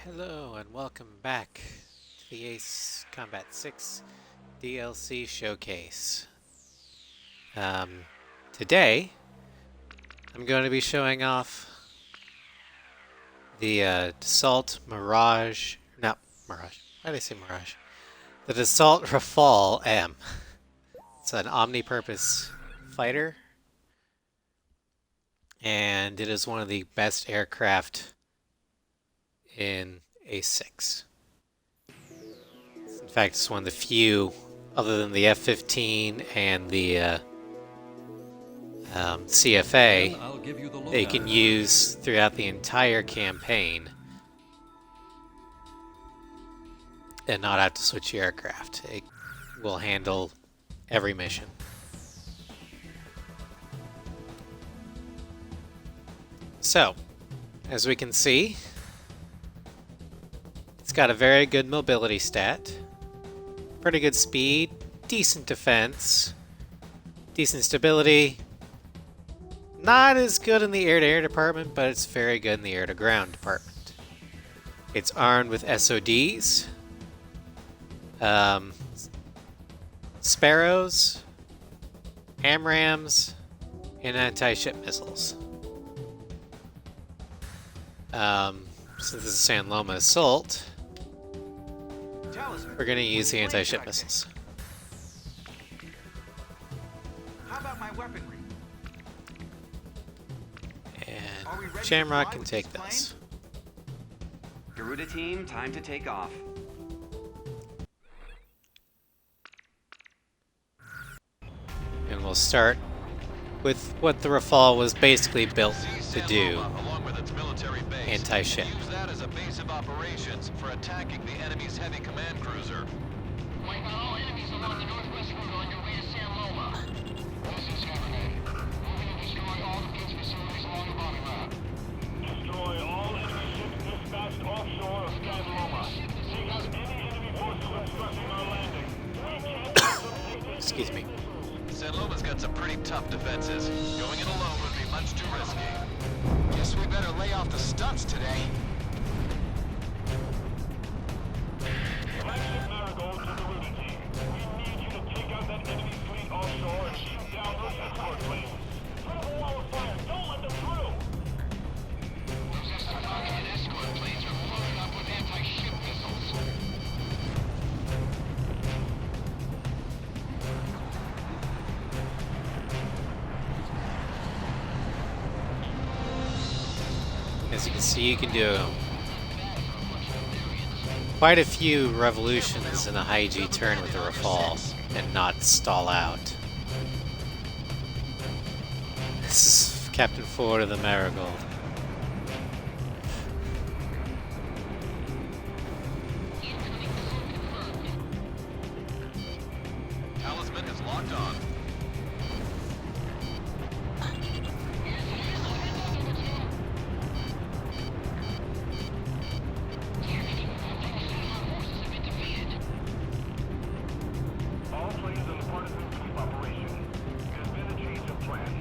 Hello and welcome back to the Ace Combat 6 DLC Showcase. Today, I'm going to be showing off the Dassault Mirage, not Mirage, why did I say Mirage? The Dassault Rafale M. It's an omni-purpose fighter, and it is one of the best aircraft in A6. In fact, it's one of the few, other than the F-15 and the CFA, that you can use throughout the entire campaign and not have to switch your aircraft. It will handle every mission. So, as we can see, it's got a very good mobility stat, pretty good speed, decent defense, decent stability. Not as good in the air-to-air department, but it's very good in the air-to-ground department. It's armed with SODs, Sparrows, AMRAAMs, and anti-ship missiles. Since this is San Loma Assault, we're going to use the anti-ship missiles. How about my weaponry? And Shamrock can take this. Garuda team, time to take off. And we'll start with what the Rafale was basically built to do. Anti-ship. Use that as a base of operations for attacking the enemy's heavy command cruiser. Wipe out all enemies along the northwest route on your way to San Loma. This is Cabernet. Moving to destroy all defense facilities along the bombing route. Destroy all enemy ships dispatched offshore of San Loma. Take out any enemy forces obstructing our landing. We can't Excuse me. San Loma's got some pretty tough defenses. Going it alone would be much too risky. Guess we better lay off the stunts today. Flagship Marigold to the Garuda team. We need you to take out that enemy fleet offshore and shoot down those escort planes. Put up a wall of fire. Don't let them through. Those targeted escort planes are loaded up with anti-ship missiles. As you can see, you can do quite a few revolutions in a high G turn with the Rafale and not stall out. This is Captain Ford of the Marigold. Talisman is locked on. All planes on the partisan sweep operation. There's been a change of plan.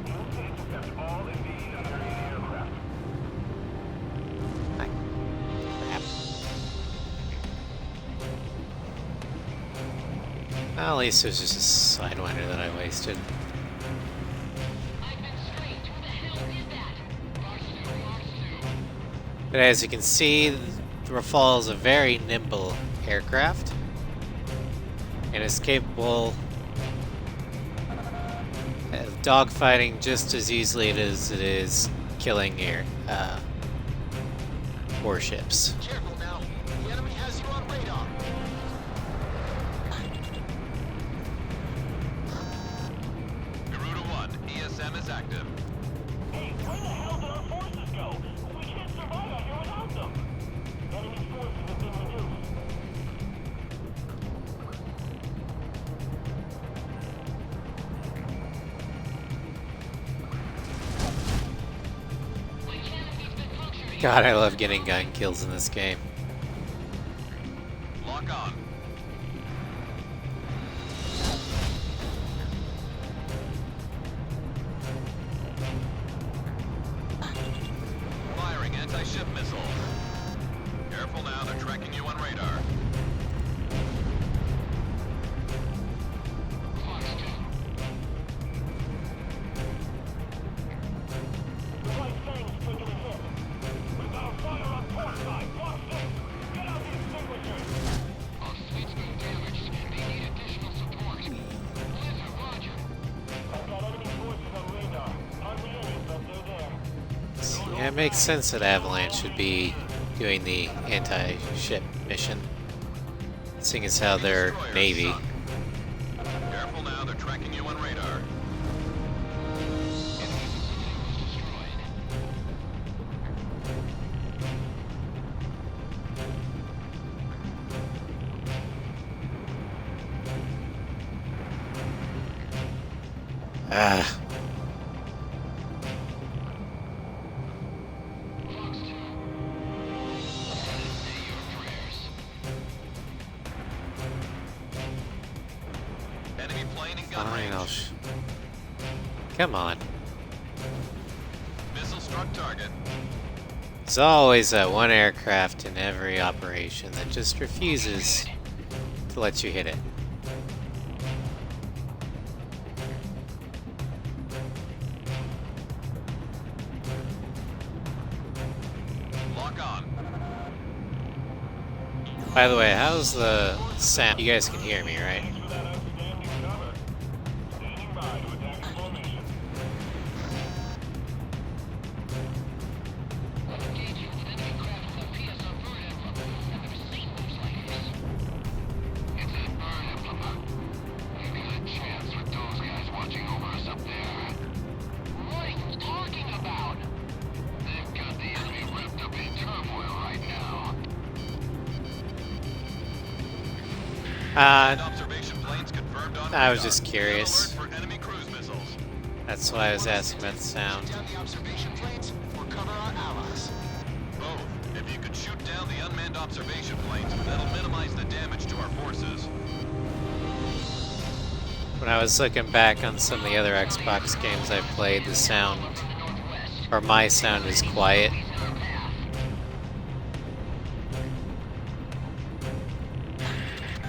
Move to intercept all invading American aircraft. Crap. Well, at least it was just a Sidewinder that I wasted. I've been screened. Who the hell did that? Mark 2. But as you can see, the Rafale is a very nimble aircraft and is capable of dogfighting just as easily as it is killing air warships. Careful now. The enemy has you on radar. Garuda 1, ESM is active. Hey, where the hell did our forces go? We can't survive out here without them. Enemy forces have been reduced. God, I love getting gun kills in this game. Lock on. Firing anti-ship missile. Yeah, it makes sense that Avalanche should be doing the anti-ship mission, seeing as how they're Destroyer Navy. sunk. Careful now, they're tracking you on radar. Ah. Enemy plane in gun Fine, I'll range. Come on. Missile struck target. There's always that one aircraft in every operation that just refuses to let you hit it. Lock on. By the way, how's the sound? You guys can hear me, right? Thanks for that outstanding cover. Standing by to attack in formation. Engaging with enemy craft with a PSR bird emblem. I've never seen moves like this. It's a bird emblem. Maybe a chance with those guys watching over us up there. What are you talking about? They've got the enemy wrapped up in turmoil right now. Observation planes confirmed on I was radar. just curious. Alert for enemy cruise missiles. That's why I was asking about the sound. Down the observation planes or cover our allies? Both. If you could shoot down the unmanned observation planes, that'll minimize the damage to our forces. When I was looking back on some of the other Xbox games I've played, the sound, or my sound, is quiet.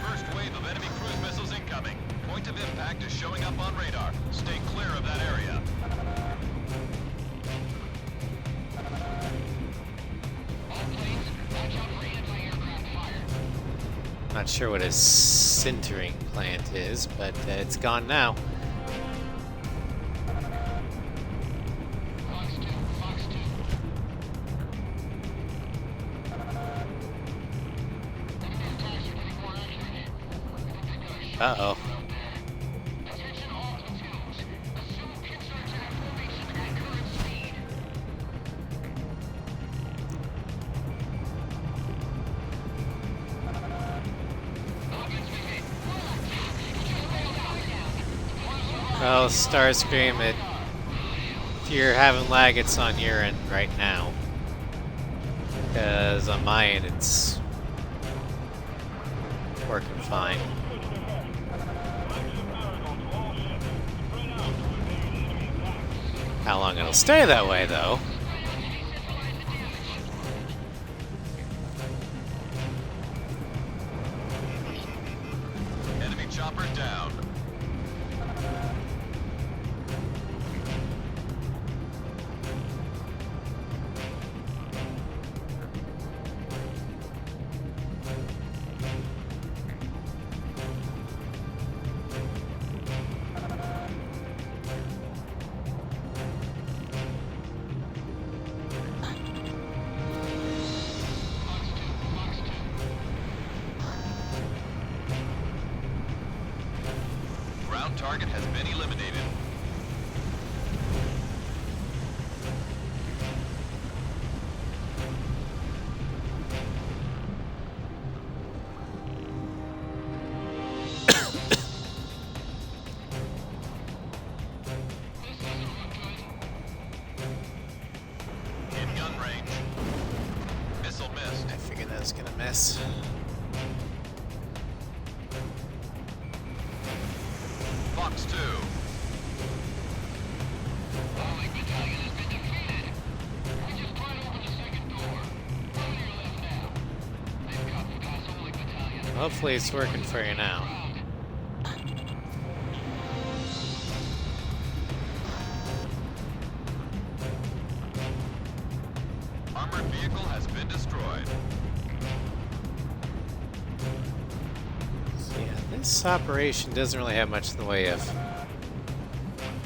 First wave of enemy cruise missiles incoming. Point of impact is showing up on radar. Stay clear of that area. Not sure what a sintering plant is, but it's gone now. Uh-oh. Attention all platoons. Assume pit search at formation at current speed. Well, Starscream, if you're having lag, it's on your end right now. Because on my end, it's working fine. How long it'll stay that way, though? Enemy chopper down. Ground target has been eliminated. In gun range. Missile missed. I figured that was gonna miss. Fox 2. Allied battalion has been defeated. We just pried open the second door. Go to your left now. They've got the Allied battalion. Hopefully it's working for you now. Armored vehicle has been destroyed. Yeah, this operation doesn't really have much in the way of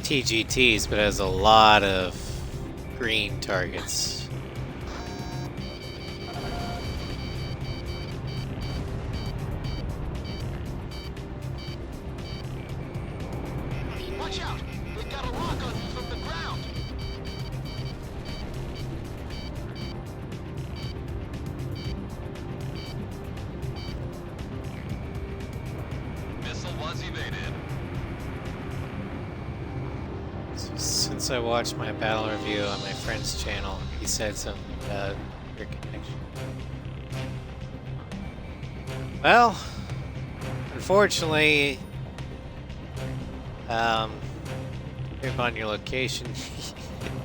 TGTs, but has a lot of green targets. Watch out! They got a lock on you from the ground! Missile was evaded. Since I watched my battle review on my friend's channel, he said something about your connection. Well, unfortunately, if on your location,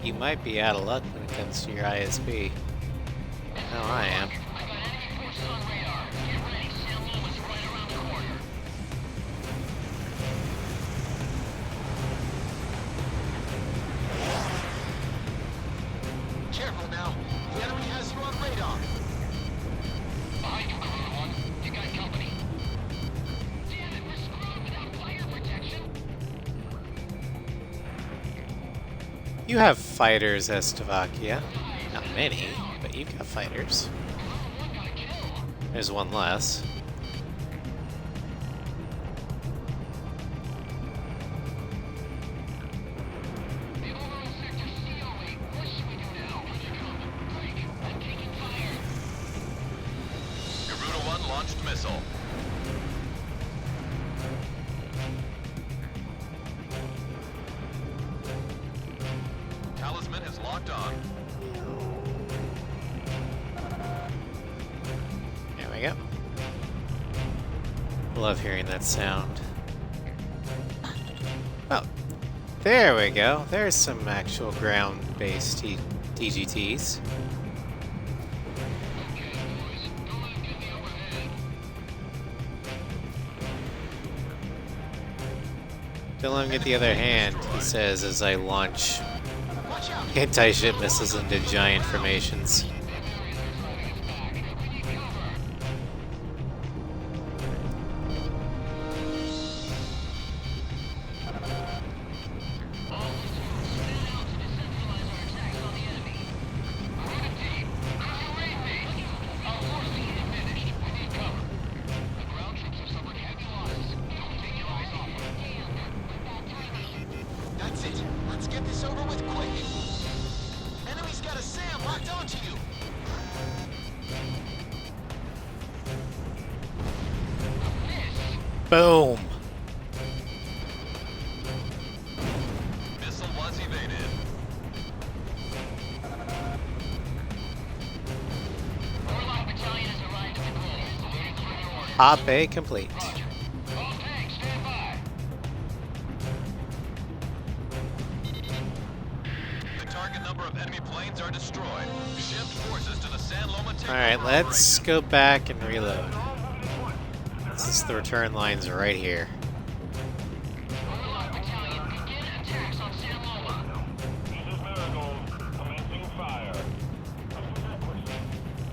you might be out of luck when it comes to your ISP. Hell, I am. I got enemy forces on radar. Get ready. San Loma's right around the corner. Careful now. The enemy has you on radar. Behind you, Corona 1. You got company. Damn it, we're screwed without fire protection. You have fighters, Slovakia. Not many, but you've got fighters. Corona 1 got a kill. There's one less. The overall sector CO8. What should we do now? Break. I'm taking fire. Garuda 1 launched missile. Talisman has locked on. There we go. Love hearing that sound. Oh, there we go. There's some actual ground-based TGTs. Okay, boys. Don't let him get the upper hand. Don't let him get the other hand, he says as I launch Watch out! anti-ship missiles into giant formations. That's it. Let's get this over with quick. Enemy's got a SAM locked onto you. Boom! Missile was evaded. Warlock Battalion has arrived at the goal. Awaiting further orders. Op A complete. Roger. All tanks, stand by. The target number of enemy planes are destroyed. Shift forces to the San Loma takeover Alright, let's operation. go back and reload. Since the return lines are right here. Warlock Battalion, begin attacks on San Loma. This is Marigold, commencing fire. This is Equus.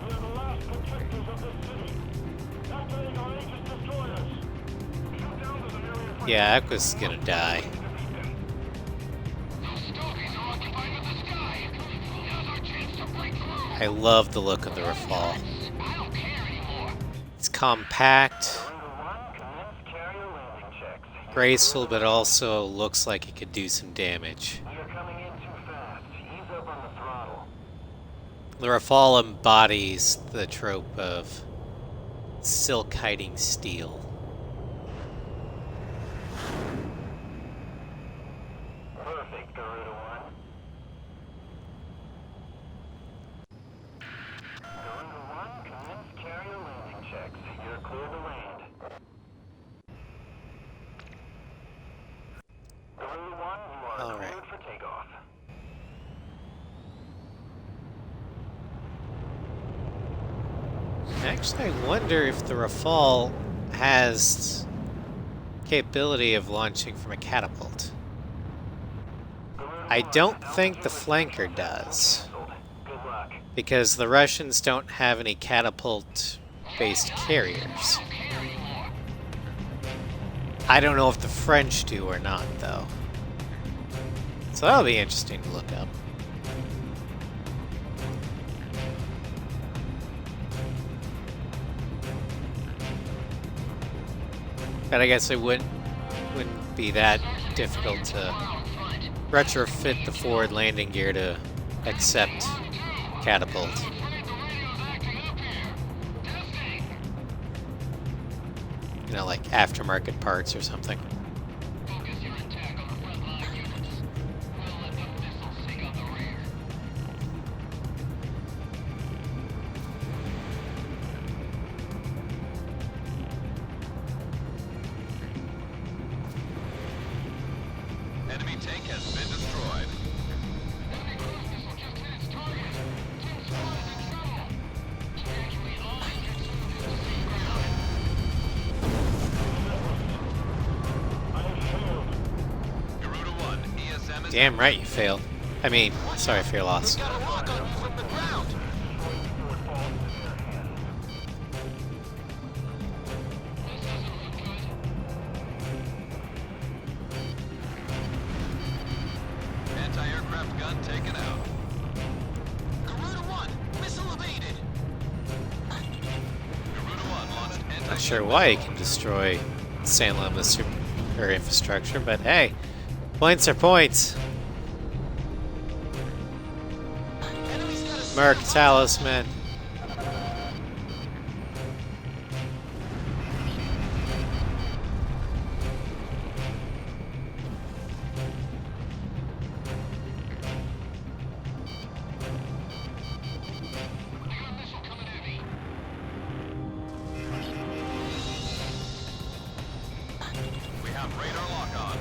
We are the last protectors of this city. Activating our Aegis destroyers. Shoot down to the nearest Yeah, Aqua's is gonna die. Those stories are occupied with the sky. Now's our chance to break through. I love the look of the Rafale. I don't care anymore. It's compact, graceful, but also looks like it could do some damage. You're coming in too fast. Ease up on the throttle. The Rafale embodies the trope of silk hiding steel. Perfect, Garuda 1. Garuda 1, commence carrier landing checks. You're clear to land. Garuda 1, you are All right. cleared for takeoff. Actually, I wonder if the Rafale has capability of launching from a catapult. I don't think the flanker does, Good luck. because the Russians don't have any catapult-based carriers. I don't know if the French do or not, though. So that'll be interesting to look up. But I guess it wouldn't be that difficult to retrofit the forward landing gear to accept catapult. You know, like aftermarket parts or something. Focus your attack on the frontline units. We'll let the missiles sink on the rear. Enemy tank has been destroyed. Enemy cruise missile just hit its target. Team squad is in trouble. Evacuate all engines to safe ground. I have failed. Garuda 1, ESM is Damn right you failed. I mean, sorry for your loss. got a lock on you from the ground. What falls in their hands. This doesn't look good. Anti-aircraft gun taken out. Garuda 1, missile evaded. Garuda 1 launched anti-tank Not sure why you can destroy Salem or infrastructure, but hey, points are points. Enemy's got a Merc Talisman. I got a missile coming at me. We have radar lock on.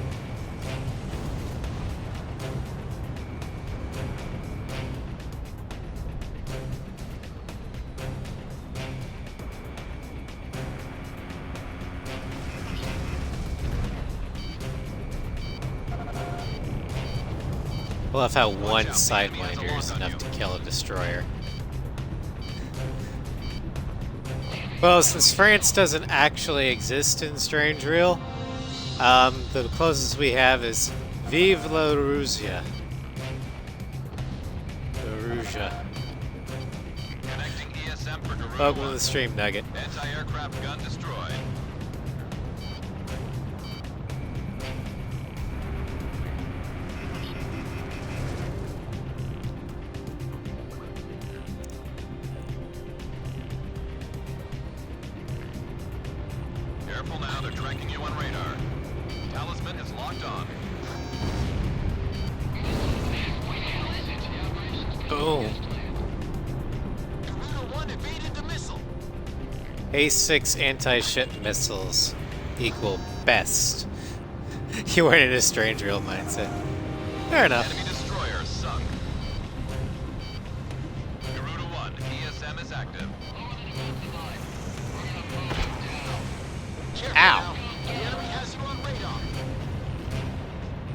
I love how one out, the enemy has a Sidewinder is lock on enough you. to kill a destroyer. Well, since France doesn't actually exist in Strange Real, the closest we have is Vive la Rusia. La Rusia. Connecting ESM for Garuda Welcome to 1. the stream, Nugget. Anti-aircraft gun destroyed. Careful now, they're tracking you on radar. Talisman is locked on. Boom. Garuda 1 evaded the missile. A6 anti-ship missiles equal best. You weren't in a Strange Real mindset. Fair enough. Enemy destroyer sunk. Garuda 1, ESM is active. Careful Ow. now. The enemy has you on radar.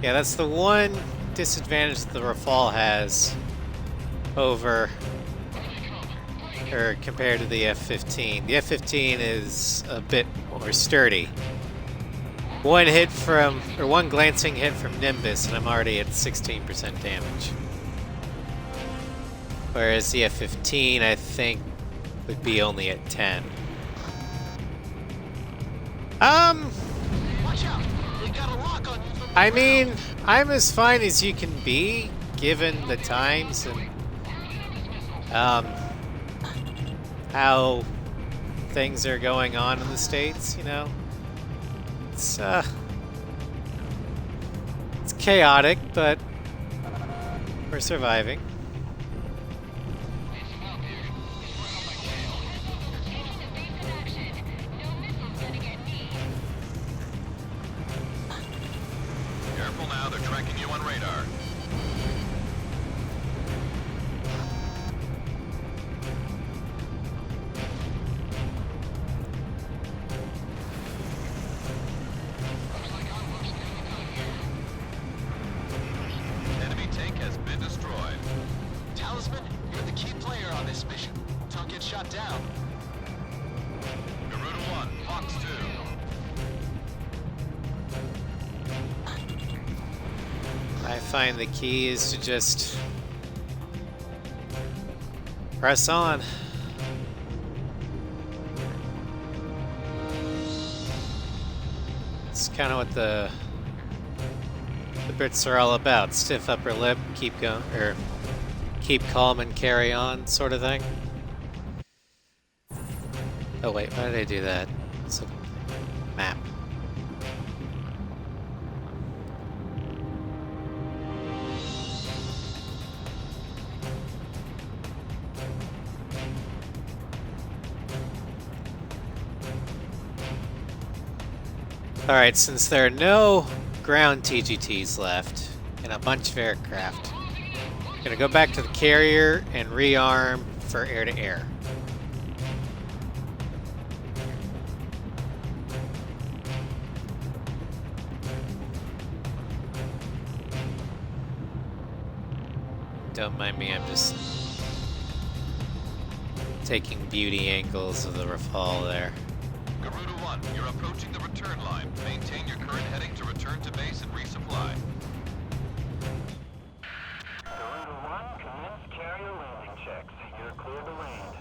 Yeah, that's the one disadvantage that the Rafale has over, or compared to the F-15. The F-15 is a bit more sturdy. One glancing hit from Nimbus, and I'm already at 16% damage. Whereas the F-15, I think, would be only at 10. Watch out. They got a lock on you from the I ground. mean, I'm as fine as you can be, given the times and how things are going on in the States, you know? It's chaotic, but we're surviving. Careful now, they're tracking you on radar. Enemy tank has been destroyed. Talisman, you're the key player on this mission. Don't get shot down. Garuda 1, Fox 2. I find the key is to just press on. It's kind of what the the Brits are all about. Stiff upper lip, keep going, or keep calm and carry on, sort of thing. Oh wait, why did I do that? It's a map. Alright, since there are no ground TGTs left and a bunch of aircraft, I'm gonna go back to the carrier and rearm for air-to-air. Don't mind me, I'm just taking beauty angles of the Rafale there. Garuda 1, you're approaching the return line. Maintain your current heading to return to base and resupply. Garuda 1, commence carrier landing checks. You're clear to land.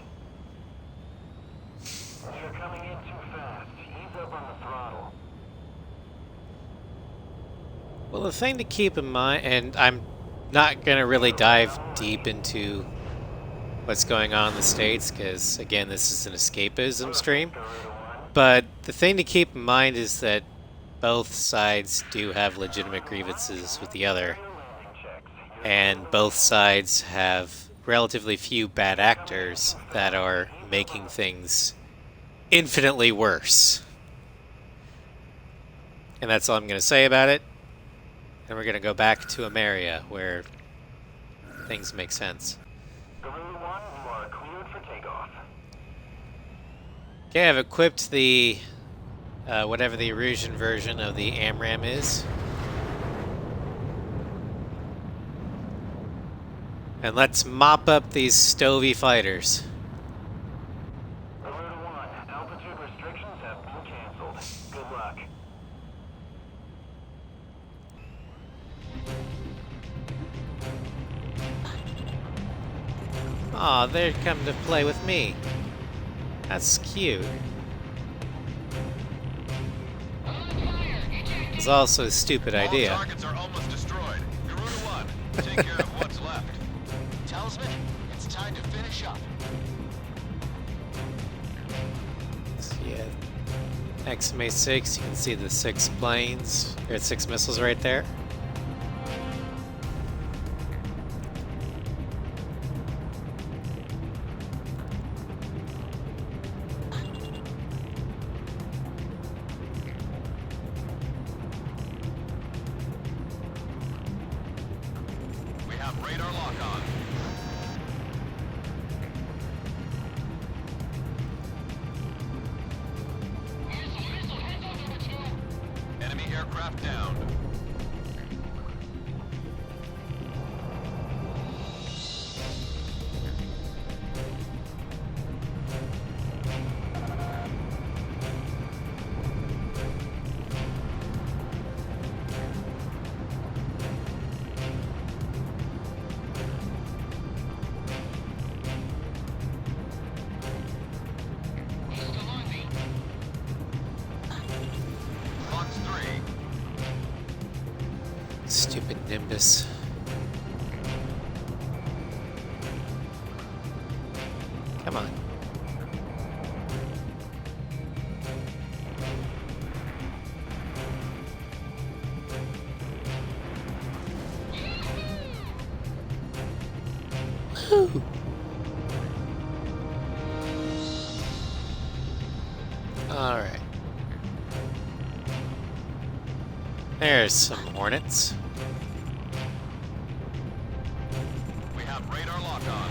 You're coming in too fast. Ease up on the throttle. Well, the thing to keep in mind, and I'm not going to really dive deep into what's going on in the States, because, again, this is an escapism stream. But the thing to keep in mind is that both sides do have legitimate grievances with the other. And both sides have relatively few bad actors that are making things infinitely worse. And that's all I'm going to say about it. And we're going to go back to Ameria, where things make sense. Garuda 1, you are cleared for takeoff. Okay, I've equipped the, whatever the Erusian version of the AMRAAM is. And let's mop up these stovey fighters. Garuda 1, altitude restrictions have been canceled. Good luck. Aw, they're coming to play with me. That's cute. It's also a stupid idea. All targets are almost destroyed. Garuda 1, take care of what's left. Talisman, it's time to finish up. Yeah. XMA-6, you can see the 6 planes, or 6 missiles right there. We have radar lock on. Enemy aircraft down. Fox 3. Stupid Nimbus. Come on. Woo! All right. There's some Hornets. We have radar lock on.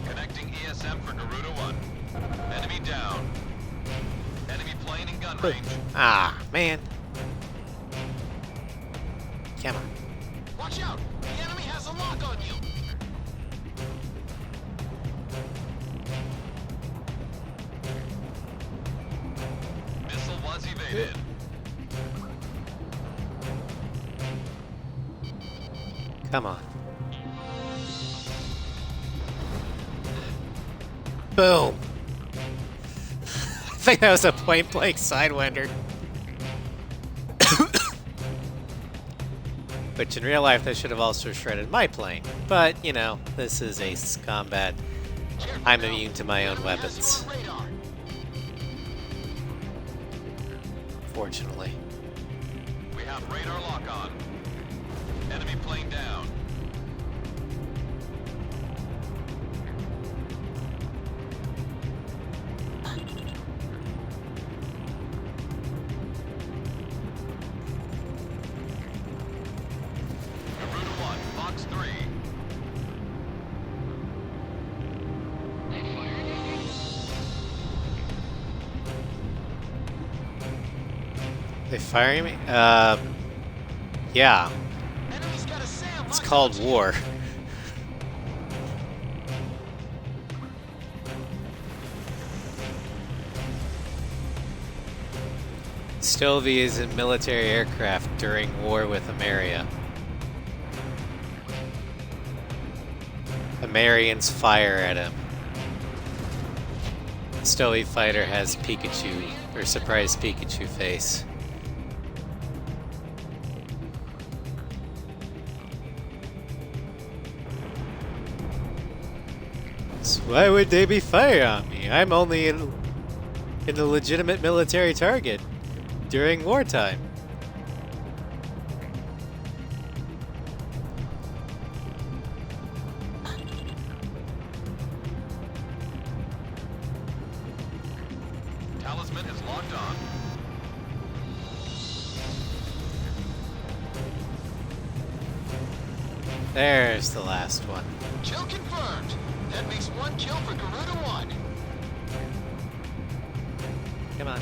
Connecting ESM for Garuda 1. Enemy down. Enemy plane in gun range. Ah, man. Come on. Watch out! The enemy has a lock on you! Missile was evaded. Come on. Boom! I think that was a point-blank Sidewinder. Which in real life, that should have also shredded my plane. But, you know, this is Ace Combat. I'm immune to my own weapons. Fortunately. We have radar lock on. Enemy plane down. Route 1, Fox 3. They firing me? Yeah. Enemy's got a SAM. It's called war. Stovey is in military aircraft during war with Ameria. Amerians fire at him. Stovey fighter has Pikachu, or surprise Pikachu face. So why would they be firing on me? I'm only in a legitimate military target during wartime. Talisman is locked on. There's the last one. Kill confirmed. That makes 1 kill for Garuda 1. Come on.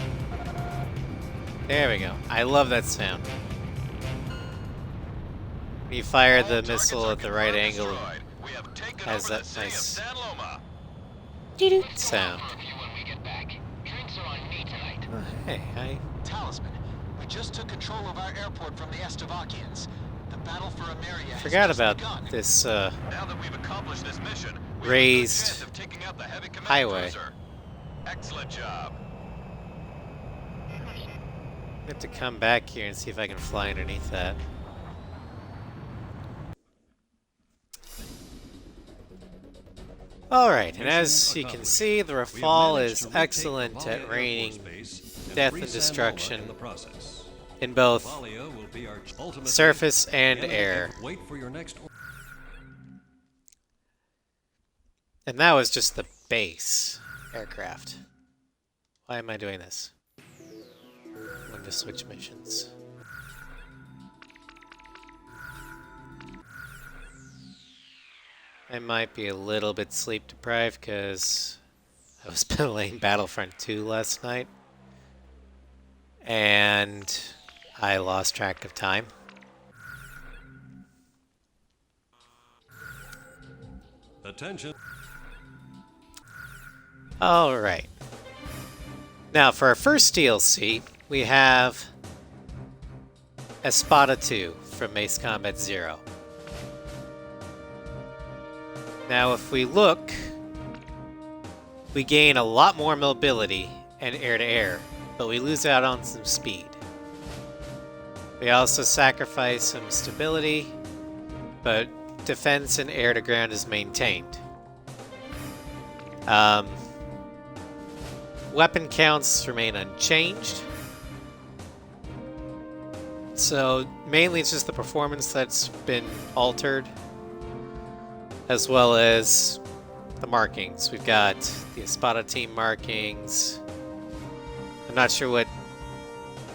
There we go. I love that sound. When you fire the missile at the right angle, We have taken has over that the city of nice San Loma. doo-doo sound. Review when we get back. Drinks are on me tonight. Oh, hey, Talisman, we just took control of our airport from the Estevakians. The battle for Ameria I has forgot just about begun. this Now that we've accomplished this mission, we Raised have a good chance of taking out the heavy command highway. cruiser. Excellent job. I have to come back here and see if I can fly underneath that. Alright, and as you can see, the Rafale is excellent at raining death and destruction in both surface and air. And that was just the base aircraft. Why am I doing this? I'm going to switch missions. I might be a little bit sleep deprived because I was playing Battlefront 2 last night. And I lost track of time. Attention. Alright. Now, for our first DLC, we have Espada 2 from Ace Combat 0. Now, if we look, we gain a lot more mobility and air-to-air, but we lose out on some speed. We also sacrifice some stability, but defense and air-to-ground is maintained. Weapon counts remain unchanged. So mainly it's just the performance that's been altered, as well as the markings. We've got the Espada team markings. I'm not sure what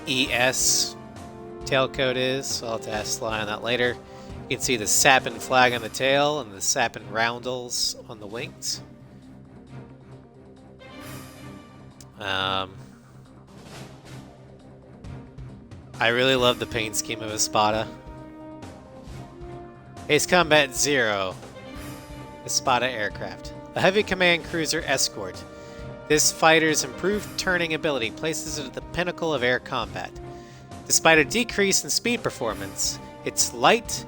ES tailcode is, so I'll have to ask Sly on that later. You can see the Sapin flag on the tail and the Sapin roundels on the wings. I really love the paint scheme of Espada. Ace Combat 0. Espada aircraft. A heavy command cruiser escort. This fighter's improved turning ability places it at the pinnacle of air combat. Despite a decrease in speed performance, its light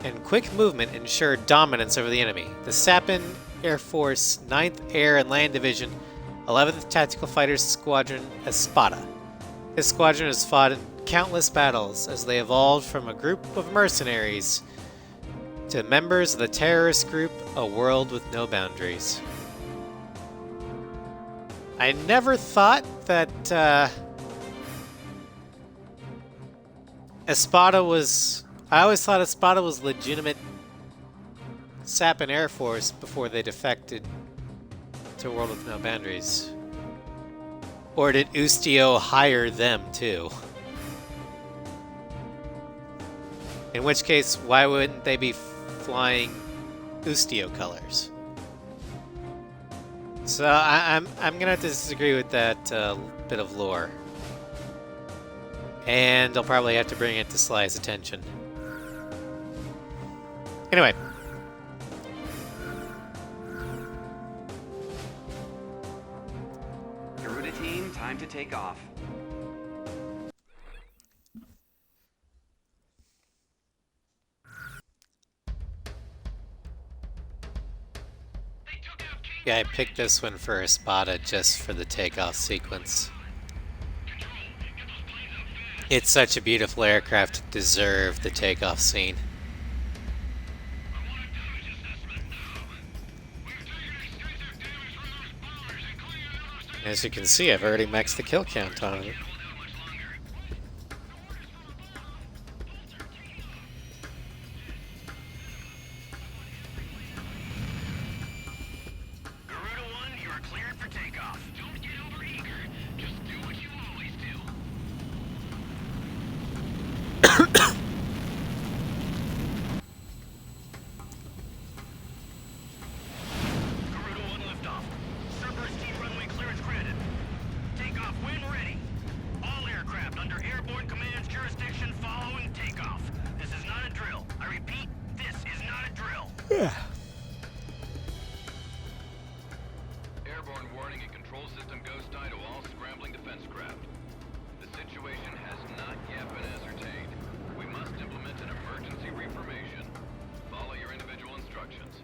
and quick movement ensure dominance over the enemy. The Sapin Air Force 9th Air and Land Division, 11th Tactical Fighters Squadron, Espada. This squadron has fought in countless battles as they evolved from a group of mercenaries to members of the terrorist group A World with No Boundaries. I never thought that Espada was... I always thought Espada was legitimate Sapin Air Force before they defected to World with No Boundaries. Or did Ustio hire them too? In which case, why wouldn't they be flying Ustio colors? So I'm gonna have to disagree with that bit of lore. And I'll probably have to bring it to Sly's attention. Anyway. Garuda team, time to take off. Yeah, I picked this one for Espada just for the takeoff sequence. It's such a beautiful aircraft to deserve the takeoff scene. As you can see, I've already maxed the kill count on it. Garuda 1, you are cleared for takeoff. Don't get overeager. Just do what you always do. Garuda 1 liftoff. Cerberus team runway clearance granted. Takeoff when ready. All aircraft under airborne command's jurisdiction following takeoff. This is not a drill. I repeat, this is not a drill. Airborne warning and control system ghost eye to all scrambling defense craft. The situation has not yet been ascertained. We must implement an emergency reformation. Follow your individual instructions.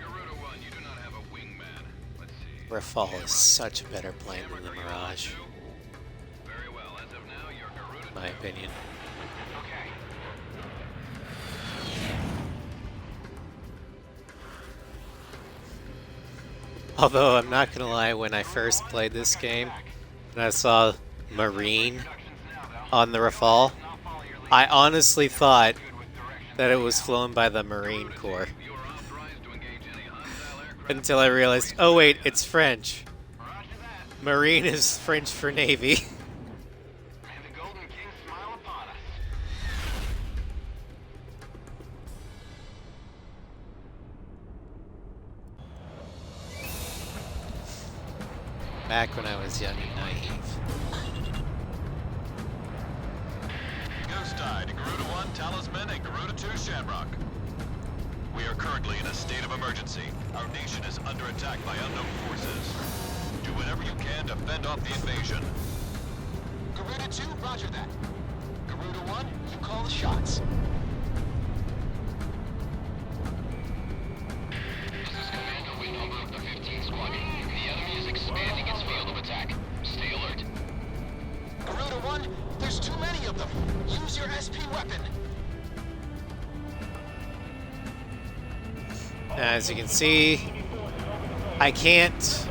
Garuda 1, you do not have a wingman. Let's see. Rafale is such a better plane than the Mirage, Very well. As of now, you're Garuda in my 2. opinion. Okay. Although I'm not gonna lie, when I first played this game, and I saw Marine on the Rafale, I honestly thought that it was flown by the Marine Corps. You are authorized to engage any hostile aircraft. Until I realized, oh wait, it's French. Marine is French for Navy. And the Golden King smile upon us. Back when I was young and naive. Ghost eye to Garuda 1, Talisman, and Garuda 2, Shamrock. We are currently in a state of emergency. Our nation is under attack by unknown forces. Do whatever you can to fend off the invasion. Garuda 2, roger that. Garuda 1, you call the shots. This is Commander Windhumber of the 15th Squadron. The enemy is expanding its field of attack. Stay alert. Garuda 1, there's too many of them. Use your SP weapon. As you can see, I can't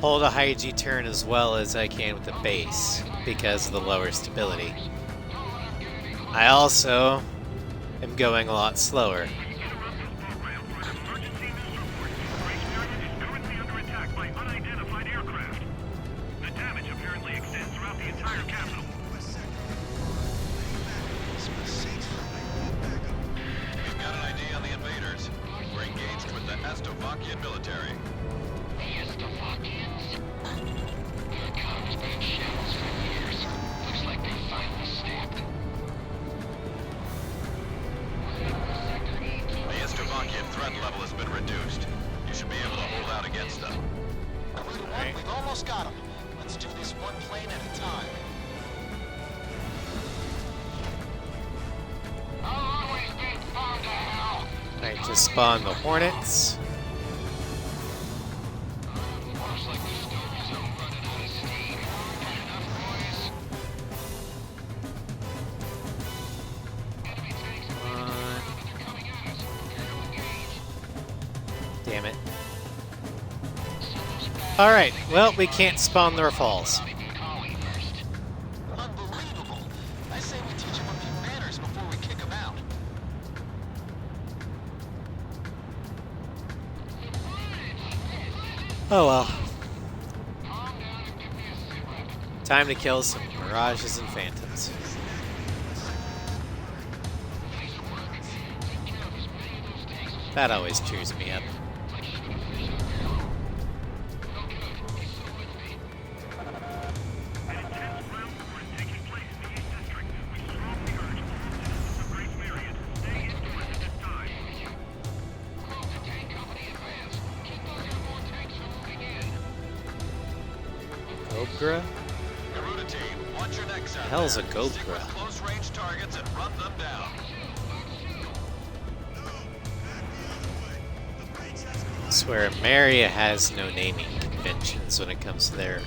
hold a high G turn as well as I can with the base because of the lower stability. I also am going a lot slower. We've got an ID on the invaders. We're engaged with the Estovakian military. The Estovakians? Their economy's been in shambles for years. Looks like they finally snapped. The Estovakian threat level has been reduced. You should be able to hold out against them. Garuda 1, we've almost got them. Let's do this one plane at a time. Our runway's being bombed Just spawn the Hornets. Looks like the stories are running out of steam. Had enough, boys? Enemy tanks have Come on. but they're coming at us. Prepare to engage. Damn it. Alright, well, we can't spawn the Rafales. Calling first. Unbelievable. I say we teach them a few manners before we kick them out. Oh well. Calm down and give me a sit rep. Time to kill some Mirages and Phantoms. Nice work. Take care of as many of those tanks as That always cheers me up. like shooting fish in a barrel. No good. He's still with me. An intense ground war is taking place in the East District. We strongly urge all citizens of Grace Marion to stay indoors at this time. Quote the tank company advance. Keep those airborne tanks from moving in. Gobra? Garuda team, watch your necks out Hell's there. a Gobra? Stick with close-range targets and run them down. I swear, Maria has no naming conventions when it comes to their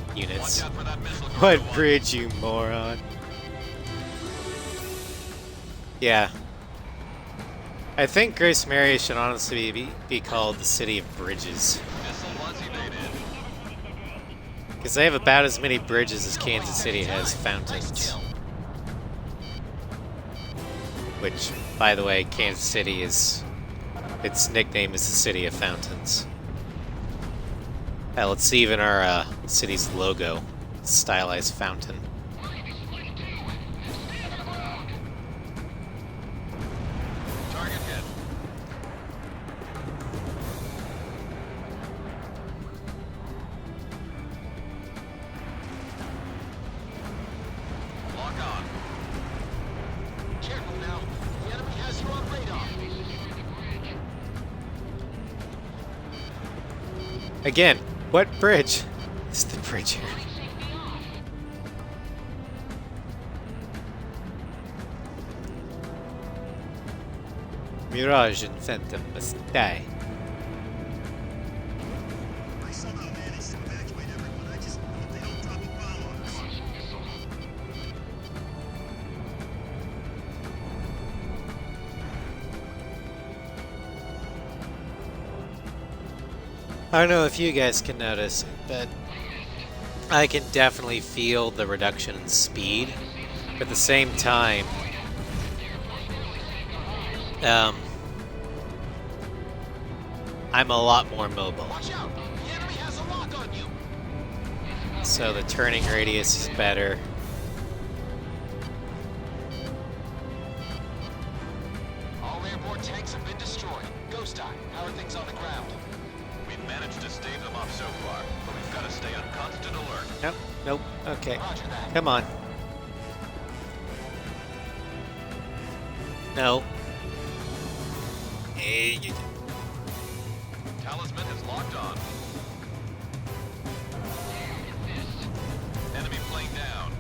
Watch units. out for that missile. What Garuda one. bridge, you moron? Yeah. I think Grace Mary should honestly be called the City of Bridges. Missile was evaded. Because they have about as many bridges as Kansas City has fountains. Which, by the way, Kansas City is... its nickname is the City of Fountains. Hell, it's even our city's logo. Stylized fountain. Target hit. Lock on. Careful now. The enemy has you on radar. Again, what bridge is the bridge here? Mirage and Phantom must die. I somehow managed to evacuate everyone. I just hope they don't drop a bomb on us. I don't know if you guys can notice it, but I can definitely feel the reduction in speed. But at the same time, I'm a lot more mobile. Watch out. The enemy has a lock on you. So the turning radius is better. All airborne tanks have been destroyed. Ghost Eye, how are things on the ground? We've managed to stave them off so far, but we've got to stay on constant alert. Nope, nope, okay. Roger that. Come on. No. Talisman is locked on. Enemy plane down.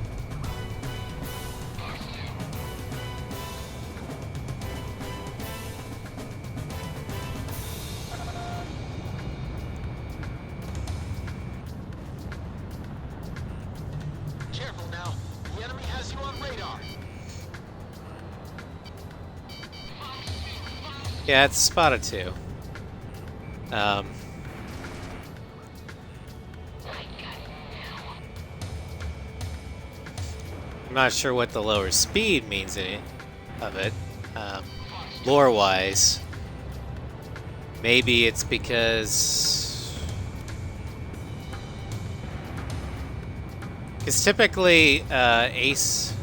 Careful now. The enemy has you on radar. Yeah, it's spotted too. I'm not sure what the lower speed means of it. Lore-wise, maybe it's because typically Ace,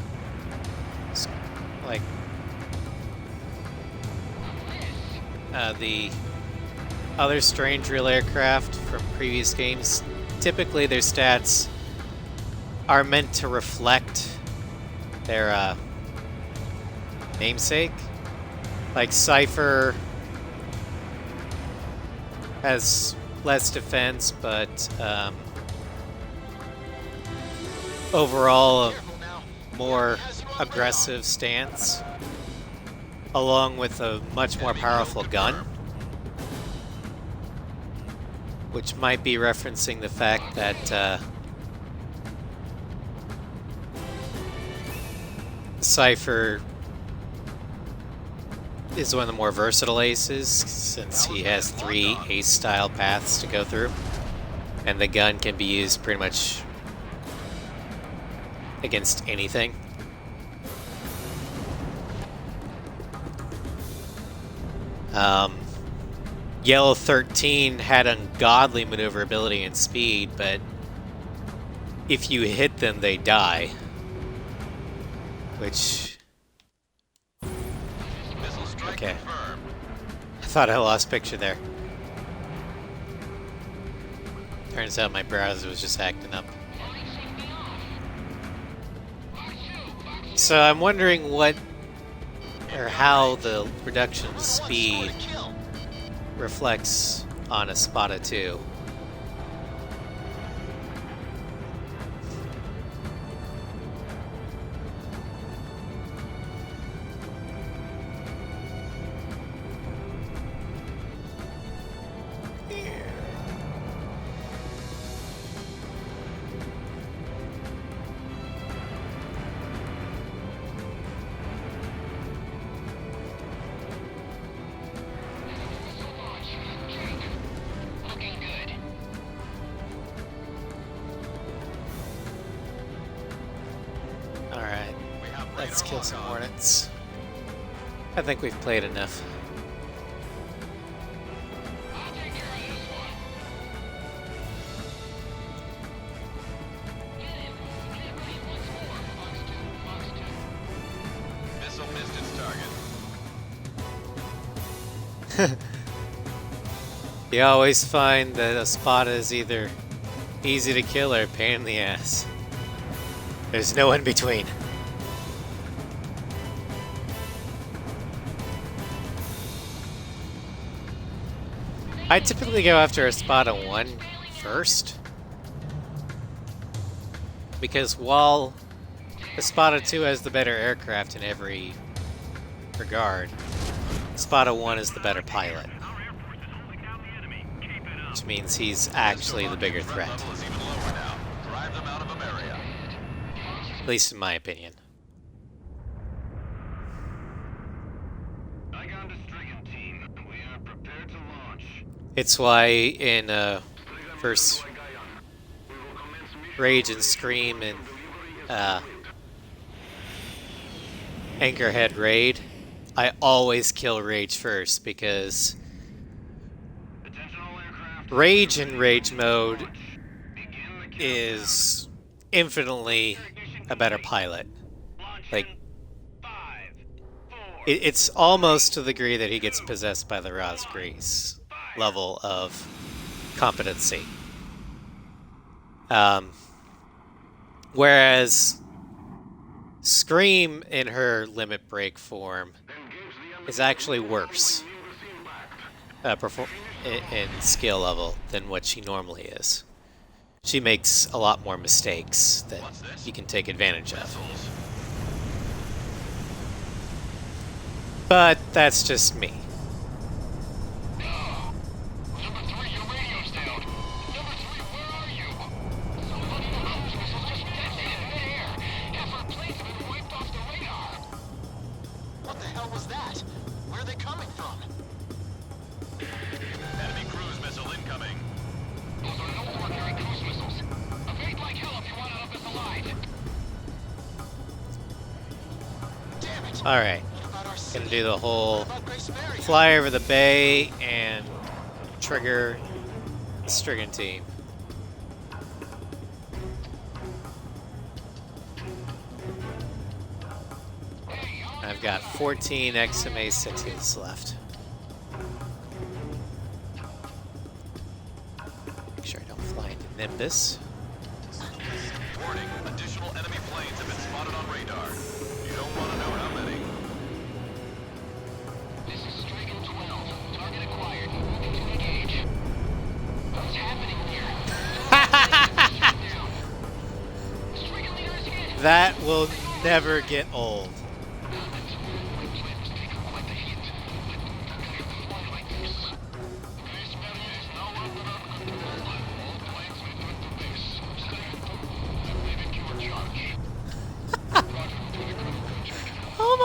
like the other strange real aircraft from previous games, typically their stats are meant to reflect their namesake. Like Cypher has less defense, but overall a Careful now. more Has you on radar. aggressive stance. along with a much more powerful gun, which might be referencing the fact that Cypher is one of the more versatile aces, since he has 3 ace-style paths to go through, and the gun can be used pretty much against anything. Yellow 13 had ungodly maneuverability and speed, but if you hit them, they die. Which... okay. I thought I lost picture there. Turns out my browser was just acting up. So I'm wondering what or how the reduction of speed reflects on a Spada 2. Looking good. Alright, let's kill some Hornets. I think we've played enough. I'll take care of this one. Get him. Get ready once more. Fox 2, Fox 2. Missile missed its target. You always find that a Spada is either easy to kill or a pain in the ass. There's no in between. I typically go after a Spada 1 first, because while the Spada 2 has the better aircraft in every regard, Spada 1 is the better pilot, which means he's actually the bigger threat, Level is even lower now. Drive them out of Ameria. at least in my opinion. Icon to Stricken team. We are prepared to launch. It's why in first Rage and Scream and Anchorhead Raid, I always kill Rage first, because Attention all aircraft. Rage in Rage mode Begin the is infinitely a better pilot. Like, launching. 5, 4, it's almost to the degree that he gets possessed by the Raz Grease level of competency. Whereas Scream in her limit break form is actually worse in skill level than what she normally is. She makes a lot more mistakes that you can take advantage of. But that's just me. Number 3, your radio's down. Number 3, where are you? Somebody in the cruise missile just detonated in midair. Half our planes have been wiped off the radar. What the hell was that? Where are they coming from? Enemy cruise missile incoming. Those are no ordinary cruise missiles. Evade like hell if you want out of this alive. Damn it! Alright, What about our gonna city? do the whole What about Grace Mary? fly over the bay and trigger the Stricken team. I've got 14 XMA 6s left. Make sure I don't fly into Nimbus. Warning, additional enemy planes have been spotted on radar. You don't want to know how many. This is Stricken 12. Target acquired. Moving to engage. What's happening here? Stricken leader is hit. That will never get old. We plan to take a quick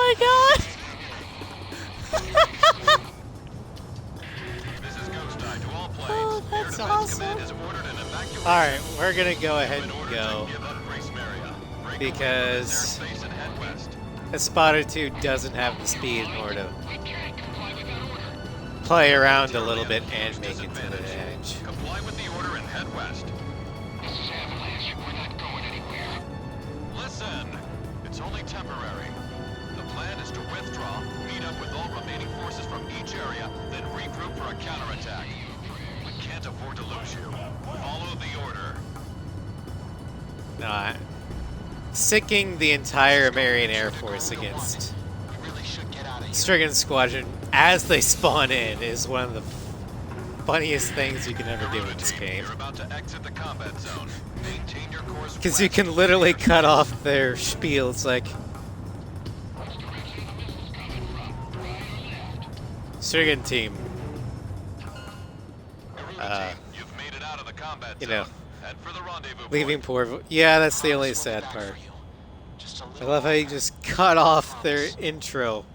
my god! This is Ghost Eye to all planes. Oh, Air that's Defense awesome. Command has ordered an evacuation. Alright, we're gonna go ahead In and order go. to give up Grace Maria. Break away from Because this airspace and head west. a spotter 2 doesn't have the speed in order to play around a little bit and make it to the edge. Comply with the order and head west. This is Avalanche. We're not going anywhere. Listen, it's only temporary. The plan is to withdraw, meet up with all remaining forces from each area, then regroup for a counterattack. We can't afford to lose you. Follow the order. No, sicking the entire American Air Force against You really should get out of here. Stricken Squadron as they spawn in is one of the funniest things you can ever do in this game. You're about to exit the combat zone. Maintain your course Because you west. can literally cut off their spiel. It's like, Stricken team, You've made it out of the combat you zone. know, Head for the rendezvous leaving point. poor. Yeah, that's the only sad part. Just a I little love how you just cut off their intro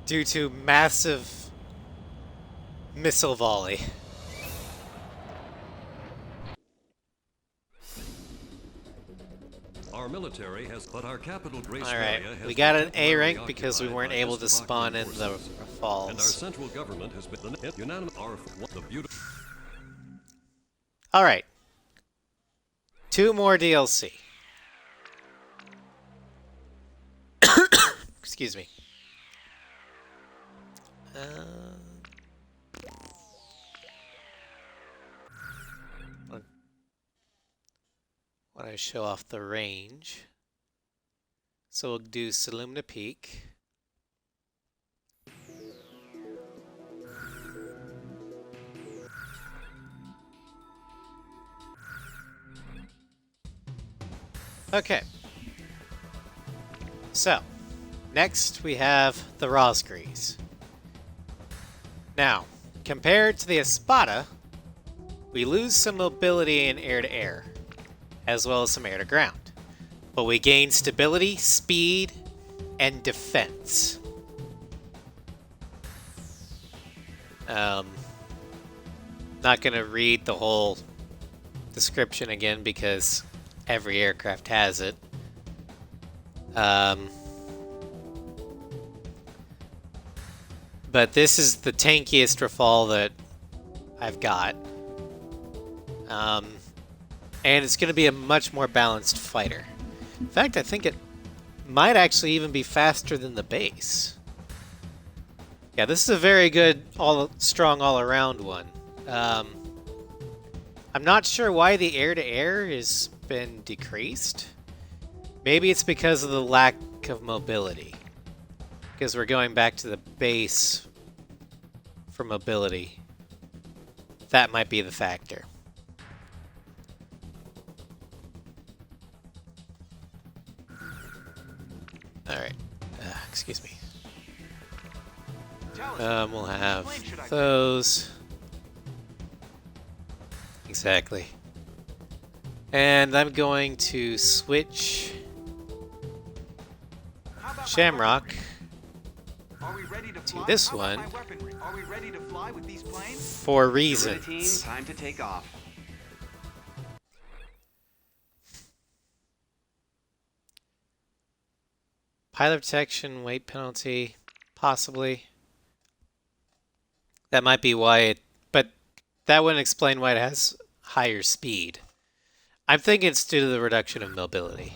due to massive missile volley. Our military has, but our capital Grace Alright, Maria has we got been an A rank temporarily because we occupied weren't by able to Estovakian spawn in the forces. And our falls. central government has been the unanimous the beautiful. Alright. 2 more DLC. Excuse me. Want to show off the range. So we'll do Salumna Peak. Okay. So, next we have the Rosgrees. Now, compared to the Espada, we lose some mobility in air-to-air, as well as some air-to-ground. But we gain stability, speed, and defense. Not going to read the whole description again because every aircraft has it. But this is the tankiest Rafale that I've got. And it's going to be a much more balanced fighter. In fact, I think it might actually even be faster than the base. Yeah, this is a very good, strong all-around one. I'm not sure why the air-to-air has been decreased. Maybe it's because of the lack of mobility. Because we're going back to the base for mobility. That might be the factor. Alright. Excuse me. We'll have those. Exactly. And I'm going to switch Shamrock Are we ready to to fly? this How about one my weaponry? Are we ready to fly with these planes? for Garuda team, reasons. time to take off. Pilot protection, weight penalty, possibly. That might be why it, but that wouldn't explain why it has higher speed. I'm thinking it's due to the reduction of mobility.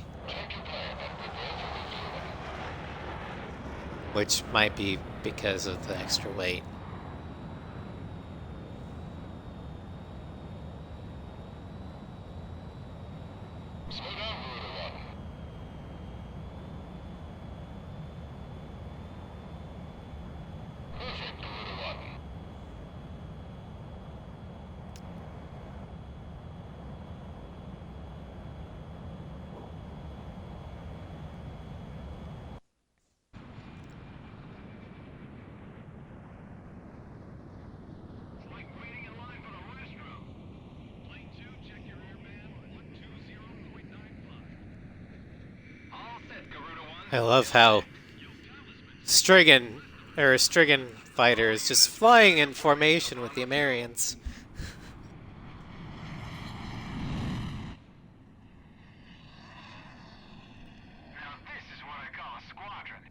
Which might be because of the extra weight. Slow down, Garuda 1. Perfect, Garuda 1. Like waiting in line for the restroom. Plane 2, check your airband 120.95. All set, Garuda 1. I love how Strigan, or Strigan fighters just flying in formation with the Amerians. Now this is what I call a squadron.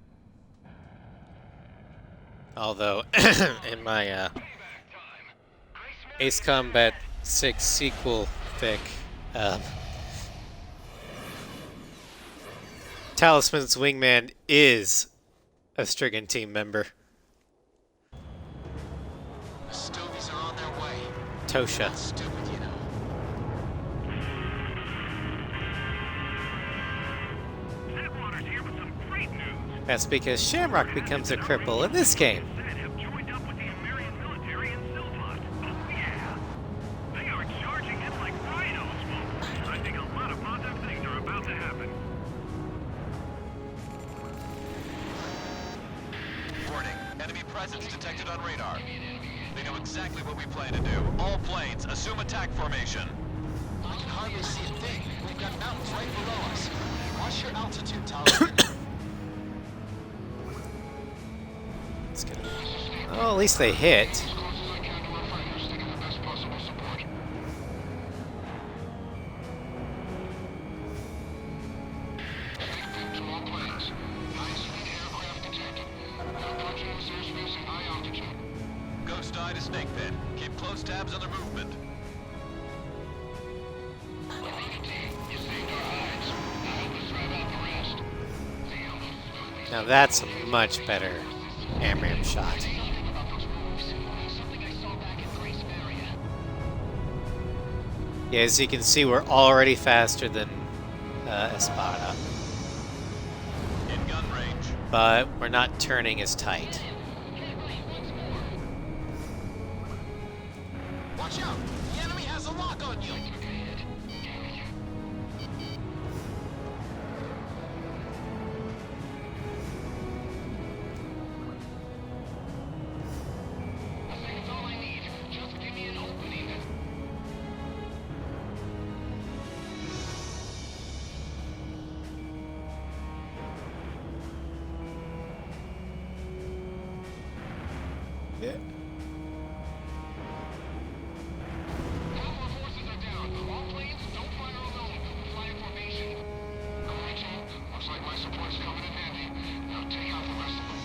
Although, in my Payback time. Grace Ace Combat 6 sequel fic, Talisman's wingman is a Strigan team member. The Stovies are on their way. Tosha. Stupid, you know. Headwaters here with some great news. That's because Shamrock becomes a cripple in this game. Said have joined up with the American military in Silvat. Oh yeah. They are charging in like rhinos, folks. I think a lot of positive things are about to happen. Warning. Enemy presence detected on radar. They know exactly what we plan to do. All planes, assume attack formation. I can hardly see a thing. We've got mountains right below us. Watch your altitude, Talisman. It's gonna... Oh, at least they hit. As close as I can to our fighters to get the best possible support. Ping to all planes. High-speed aircraft detected. Approaching this airspace at high altitude. Ghost Eye to Snake Pit. Keep close tabs on their movement. Rocket team, you saved our hides. Now help us drive out the rest. The Now that's a much better AMRAAM shot. Something about those moves. Something I saw back in Grace Area. Yeah, as you can see, we're already faster than Espada, In gun range. but we're not turning as tight. Watch out! The enemy has a lock on you! I think it's all I need. Just give me an opening. Yeah. All our forces are down. All planes, don't fire alone. Fly in formation. All right, team. Looks like my support's coming in handy. Now take out the rest of them.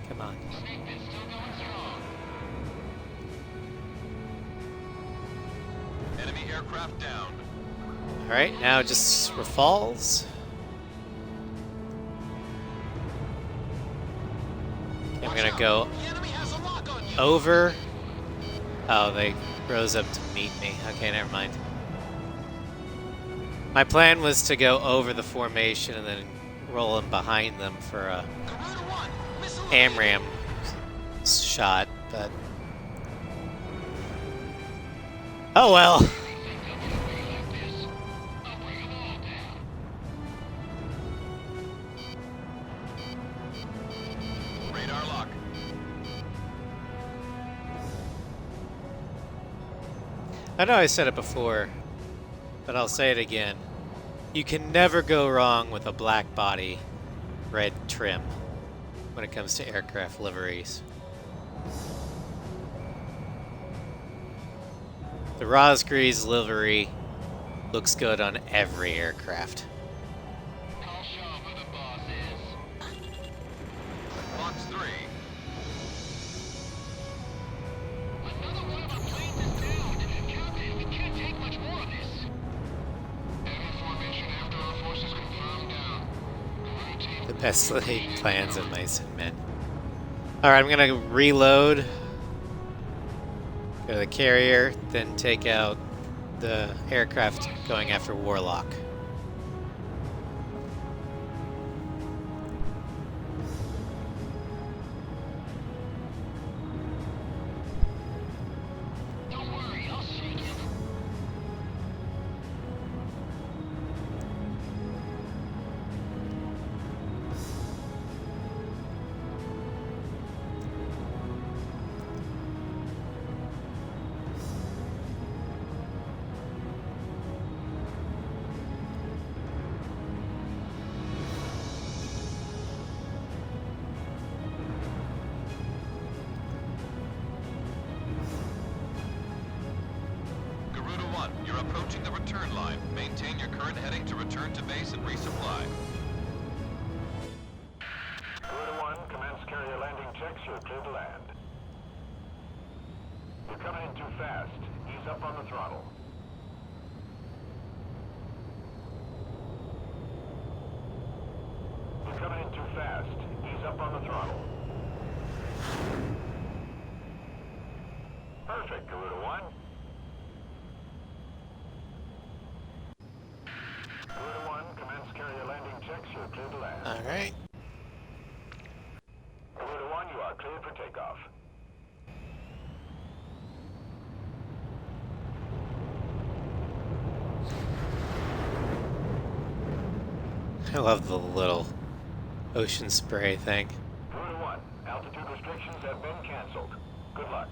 Come on. Snake pit's still going strong. Enemy aircraft down. Alright, now just Rafales. Okay, I'm Watch gonna out. go The enemy has a lock on you! over. Oh, they rose up to meet me. Okay, never mind. My plan was to go over the formation and then roll in behind them for a Garuda 1, missile AMRAAM shot, but... Oh well. Like this, I'll bring them all down. Radar lock. I know I said it before, but I'll say it again. You can never go wrong with a black body, red trim when it comes to aircraft liveries. The Rosgreaves livery looks good on every aircraft. I'll show 'em who the boss is. Box 3. Another one of our planes is down. Captain, we can't take much more of this. Enemy formation after our forces confirmed down. Garuda team. The best laid plans of mice and men. Alright, I'm gonna reload. Go to the carrier, then take out the aircraft going after Warlock. Don't worry, I'll shake him. 1, you're approaching the return line. Maintain your current heading to return to base and resupply. Garuda 1, commence carrier landing checks. You're clear to land. You're coming in too fast. Ease up on the throttle. You're coming in too fast. Ease up on the throttle. Perfect, Garuda 1. Garuda 1, commence carrier landing checks. You're clear to land. Alright. Garuda 1, you are cleared for takeoff. I love the little ocean spray thing. Garuda 1, altitude restrictions have been canceled. Good luck.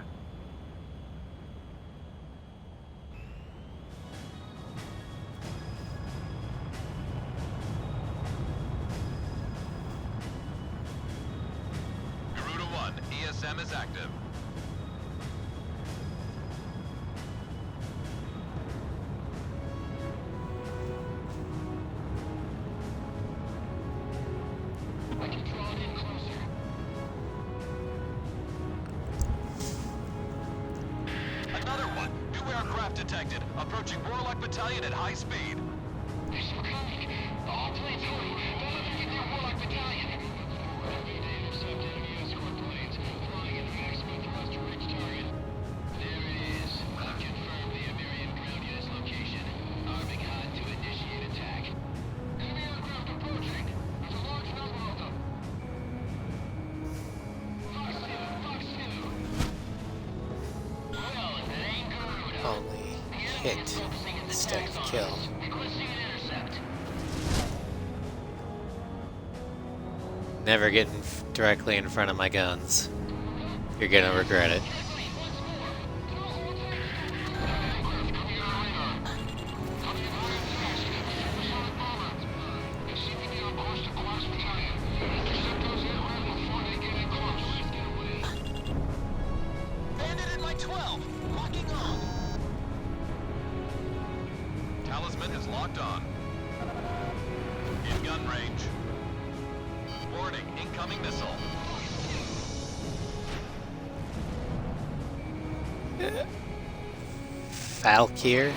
Garuda 1, ESM is active. I can draw it in closer. Another one. New aircraft detected. Approaching Warlock Battalion at high speed. They're still coming. All planes through. Don't let them get near Warlock Battalion. Copy to intercept enemy escort planes. Flying at maximum thrust to reach target. There it is. I've confirmed the Iberian ground unit's location. Arming hot to initiate attack. Enemy aircraft approaching. There's a large number of them. Fox 2, Fox 2. Well, if it ain't Garuda. Only hit instead of kill. Requesting an intercept. Never get directly in front of my guns. You're gonna regret it. Bandit in my 12! Locking on! Talisman is locked on. In gun range. Warning, incoming missile. Valkyr?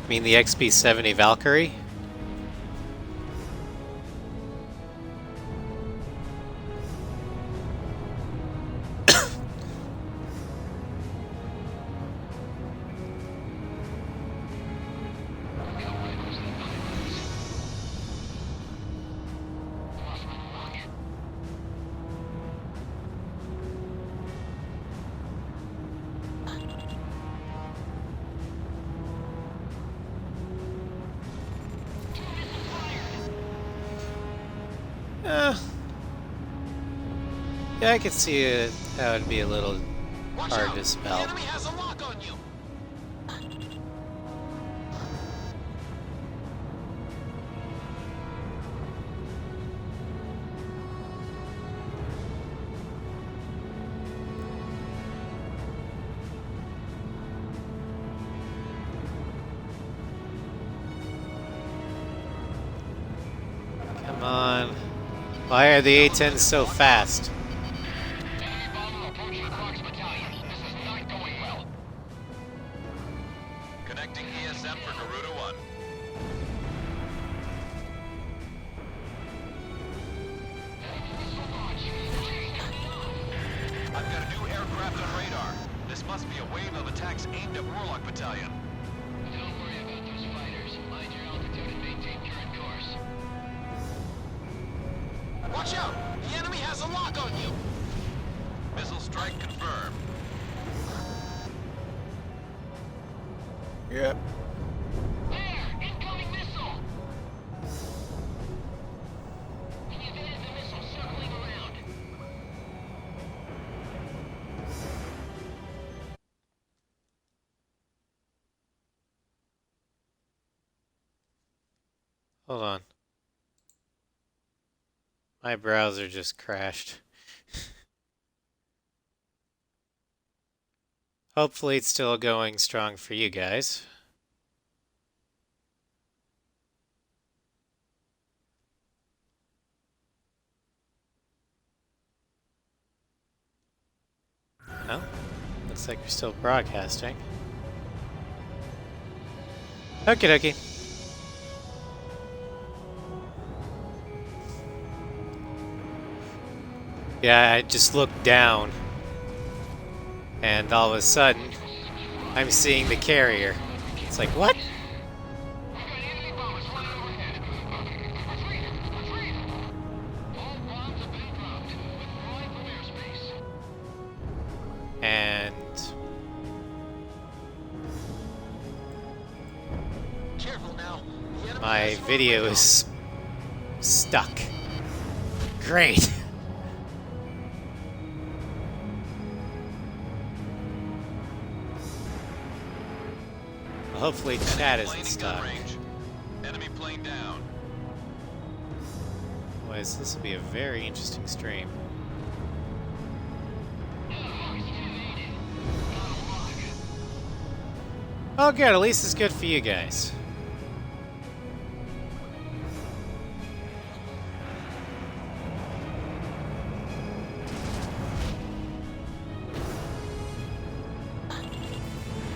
I mean the XP-70 Valkyrie? Yeah, I could see it, how it'd be a little Watch hard out! to The spell. enemy has a lock on you! Come on. Why are the A-10s so fast? Enemy bomber approaching Fox Battalion. This is not going well. Connecting ESM for Garuda 1. I've got a new aircraft on radar. This must be a wave of attacks aimed at Warlock Battalion. Don't worry about those fighters. Mind your altitude and maintain current course. Watch out! The enemy has a lock on you! Missile strike confirmed. Yep. There! Incoming missile! We evaded the missile circling around. Hold on. My browser just crashed. Hopefully it's still going strong for you guys. Oh, looks like you're still broadcasting. Okie dokie. Yeah, I just looked down, and all of a sudden, I'm seeing the carrier. It's like, what? We got enemy bombers flying overhead. Retreat! Retreat! All bombs have been dropped. Withdrawing from airspace. And Careful now. The enemy my has video radar. is stuck. Great. Well, hopefully chat Plane isn't in gun stuck. range. Enemy plane down. Otherwise, this will be a very interesting stream. Oh good, at least it's good for you guys.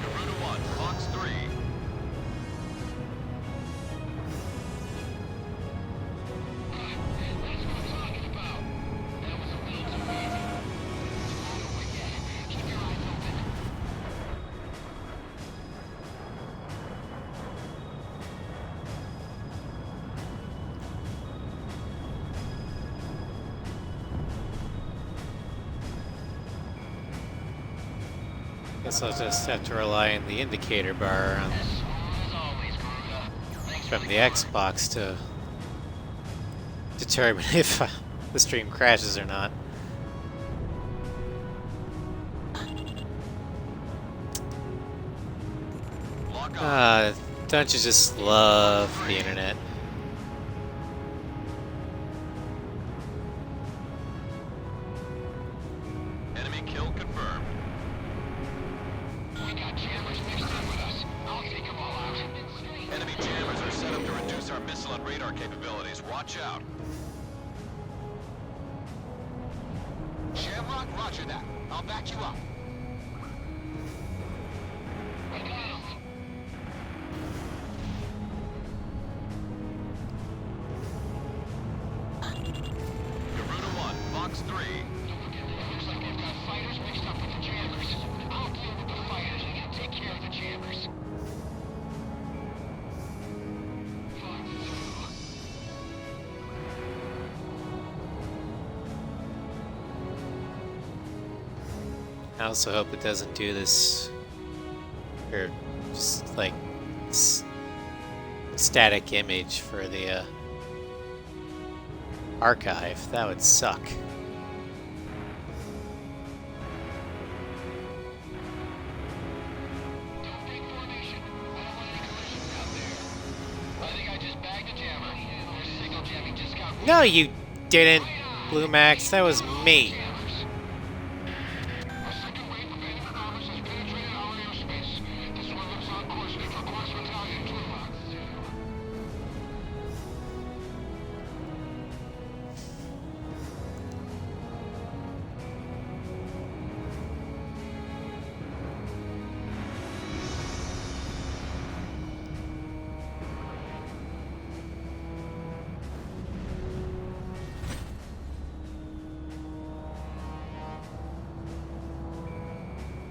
Garuda 1, Fox 3. That's what I'm talking about. That was a little too easy. Don't forget. Keep your eyes open. Guess I'll just have to rely on the indicator bar As always, Garuda. Thanks from the Xbox to determine if the stream crashes or not. Lock on. Don't you just love the internet? Enemy kill confirmed. We got jammers mixed in with us. I'll take them all out. Enemy jammers are set up to reduce our missile and radar capabilities. Watch out. Shamrock, roger that. I'll back you up. We got 'em. Garuda 1, Fox 3. Looks like they've got fighters mixed up with the jammers. I'll deal with the fighters and you take care of the jammers. Fox 2. I also hope it doesn't do this, or just like static image for the archive. That would suck. Don't break formation. I don't want any collisions out there. I think I just bagged a jammer. Their signal jamming just got No, you didn't, Blue Max. That was me. jammers. A second wave of enemy bombers has penetrated our airspace. This one looks on course for Quest Battalion 2.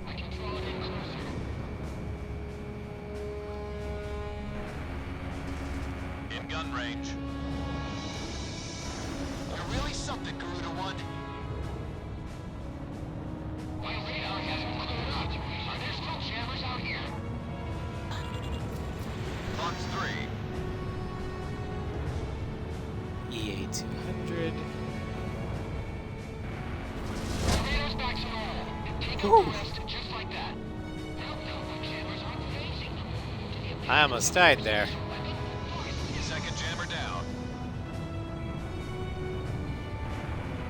I can draw it in closer. In gun range. You're really something, Garuda 1. My radar hasn't cleared up. Are there still jammers out here? Fox 3. EA 200. Radar's back to normal. Take out the rest just like that. Now the jammers aren't phasing them. I almost died there. Second jammer down.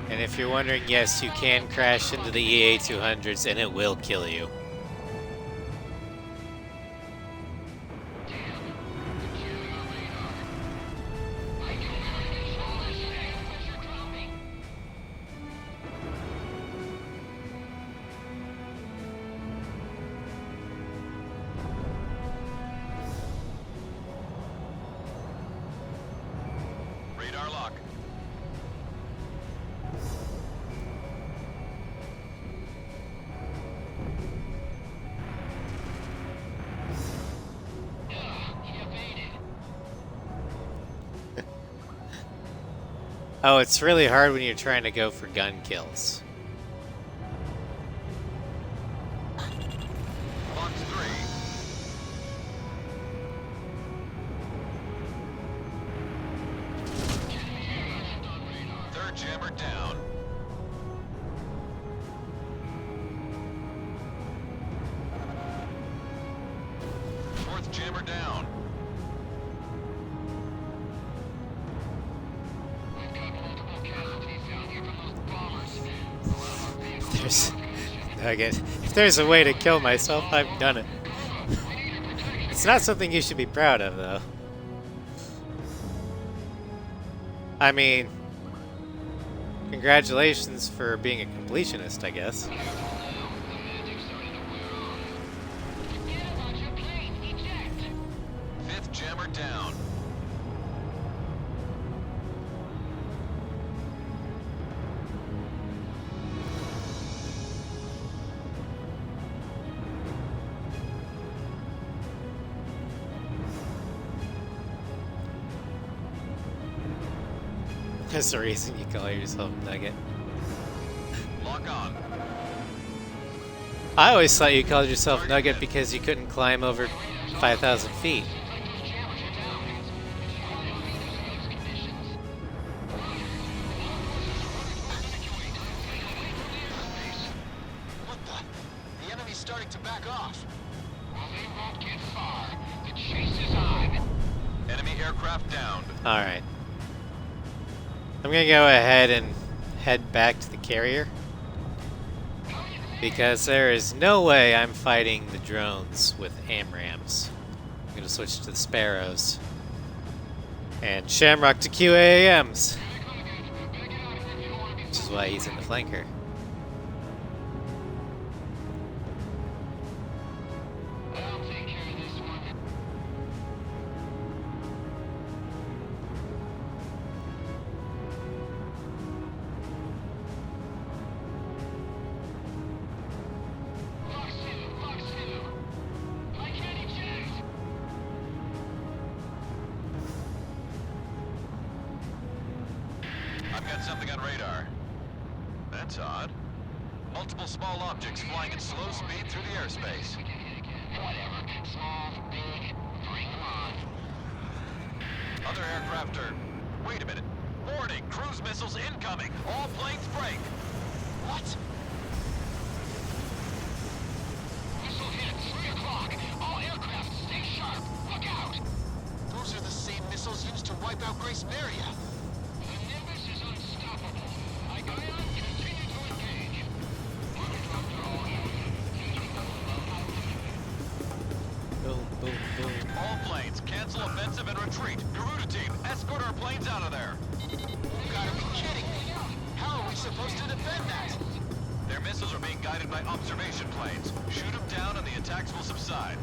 And if you're wondering, yes, you can crash into the EA 200s and it will kill you. Oh, it's really hard when you're trying to go for gun kills. Box 3. Third jammer down. Fourth jammer down. We've got multiple casualties down here from those bombers. A lot of our vehicles There's, are in position. Nugget, if there's a way to kill myself, I've done it. We need your protection. It's not something you should be proud of, though. I mean, congratulations for being a completionist, I guess. The magic's starting to wear off. Forget about your plane. Eject. Fifth jammer down. There's a reason you call yourself Nugget. Lock on. I always thought you called yourself Nugget because you couldn't climb over 5,000 feet. Those jammers are down. It's hard to lead us in those conditions. Evacuate. Stay away from the airspace. What the? The enemy's starting to back off. Well, they won't get far. The chase is on. Enemy aircraft downed. Alright. I'm gonna go ahead and head back to the carrier. Because there is no way I'm fighting the drones with AMRAAMs. I'm gonna switch to the Sparrows. And Shamrock to QAAMs. Which is why he's in the flanker. I'll take care of this one. Fox 2. I can't eject. I've got something on radar. That's odd. Multiple small objects flying at slow speed through the airspace. Whatever. Small, big, bring them on. Other aircraft are... Wait a minute. Warning! Cruise missiles incoming! All planes break! What? Missile hit. 3 o'clock. All aircraft, stay sharp. Look out. Those are the same missiles used to wipe out Grace Maria. The Nimbus is unstoppable. I got it. Continue to engage. Aircraft are all in. Engaging level above. Boom, boom, boom. All planes, cancel offensive and retreat. Garuda team, escort our planes out of there. You gotta be kidding me. How are we supposed to defend that? Their missiles are being guided by observation planes. Shoot them down and the attacks will subside.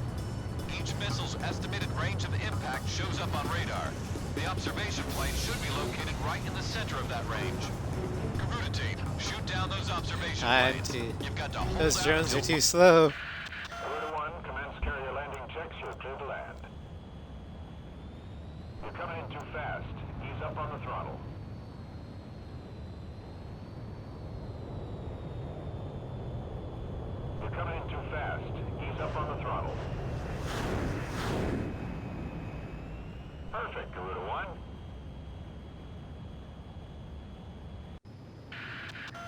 Each missile's estimated range of impact shows up on radar. The observation plane should be located right in the center of that range. Garuda team, shoot down those observation I'm planes. too- You've got to hold Those out drones are until- too slow. Garuda 1, commence carrier landing checks. You're clear to land. You're coming in too fast. Ease up on the throttle. You're coming in too fast. Ease up on the throttle. Perfect, Garuda 1.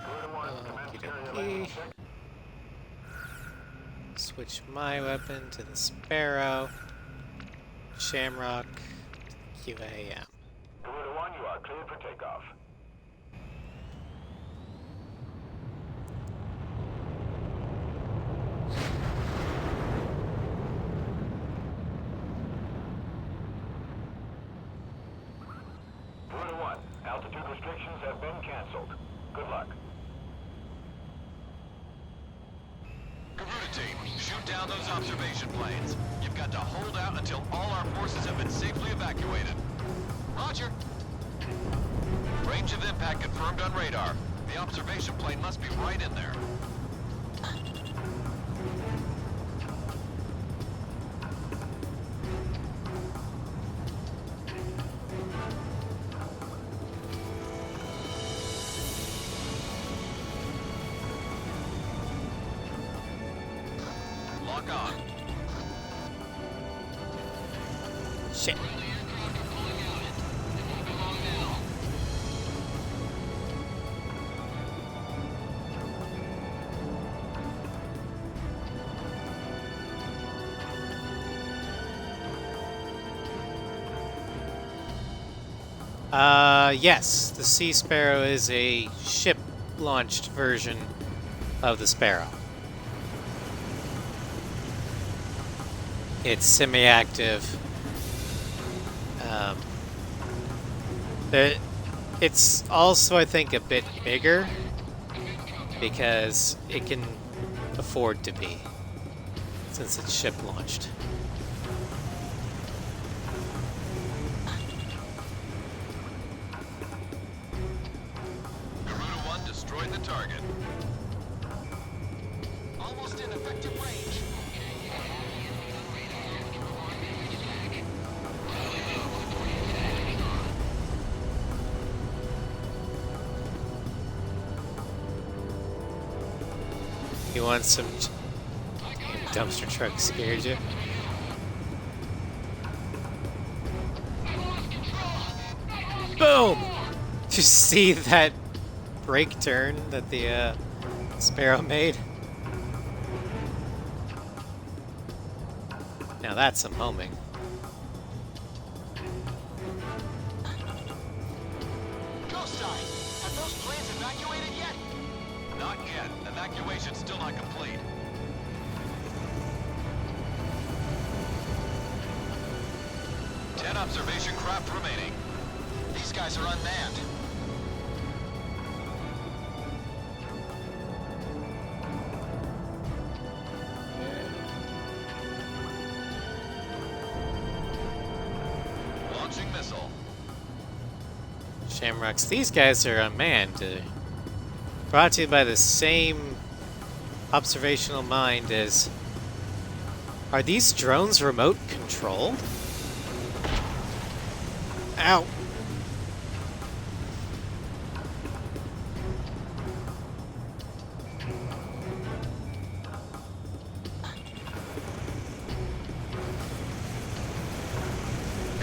Garuda 1, commence carrier landing Okey-dokey. checks. Switch my weapon to the Sparrow. Shamrock to the QAM. Garuda 1, you are cleared for takeoff. Garuda 1, altitude restrictions have been canceled. Good luck. Garuda team, shoot down those observation planes. You've got to hold out until all our forces have been safely evacuated. Roger. Range of impact confirmed on radar. The observation plane must be right in there. lock on. Shit. Yes, the Sea Sparrow is a ship-launched version of the Sparrow. It's semi-active. It's also, I think, a bit bigger because it can afford to be, since it's ship-launched. Garuda 1 destroyed the target. Almost in effective range. You want some dumpster truck scared you? Boom! Did you see that brake turn that the Sparrow made? Now that's some homing. Ghost Eye, have those planes evacuated yet? Not yet. Evacuation's still not complete. Ten observation craft remaining. These guys are unmanned. Launching missile. Shamrocks, these guys are unmanned. Brought to you by the same observational mind as... Are these drones remote controlled? Ow!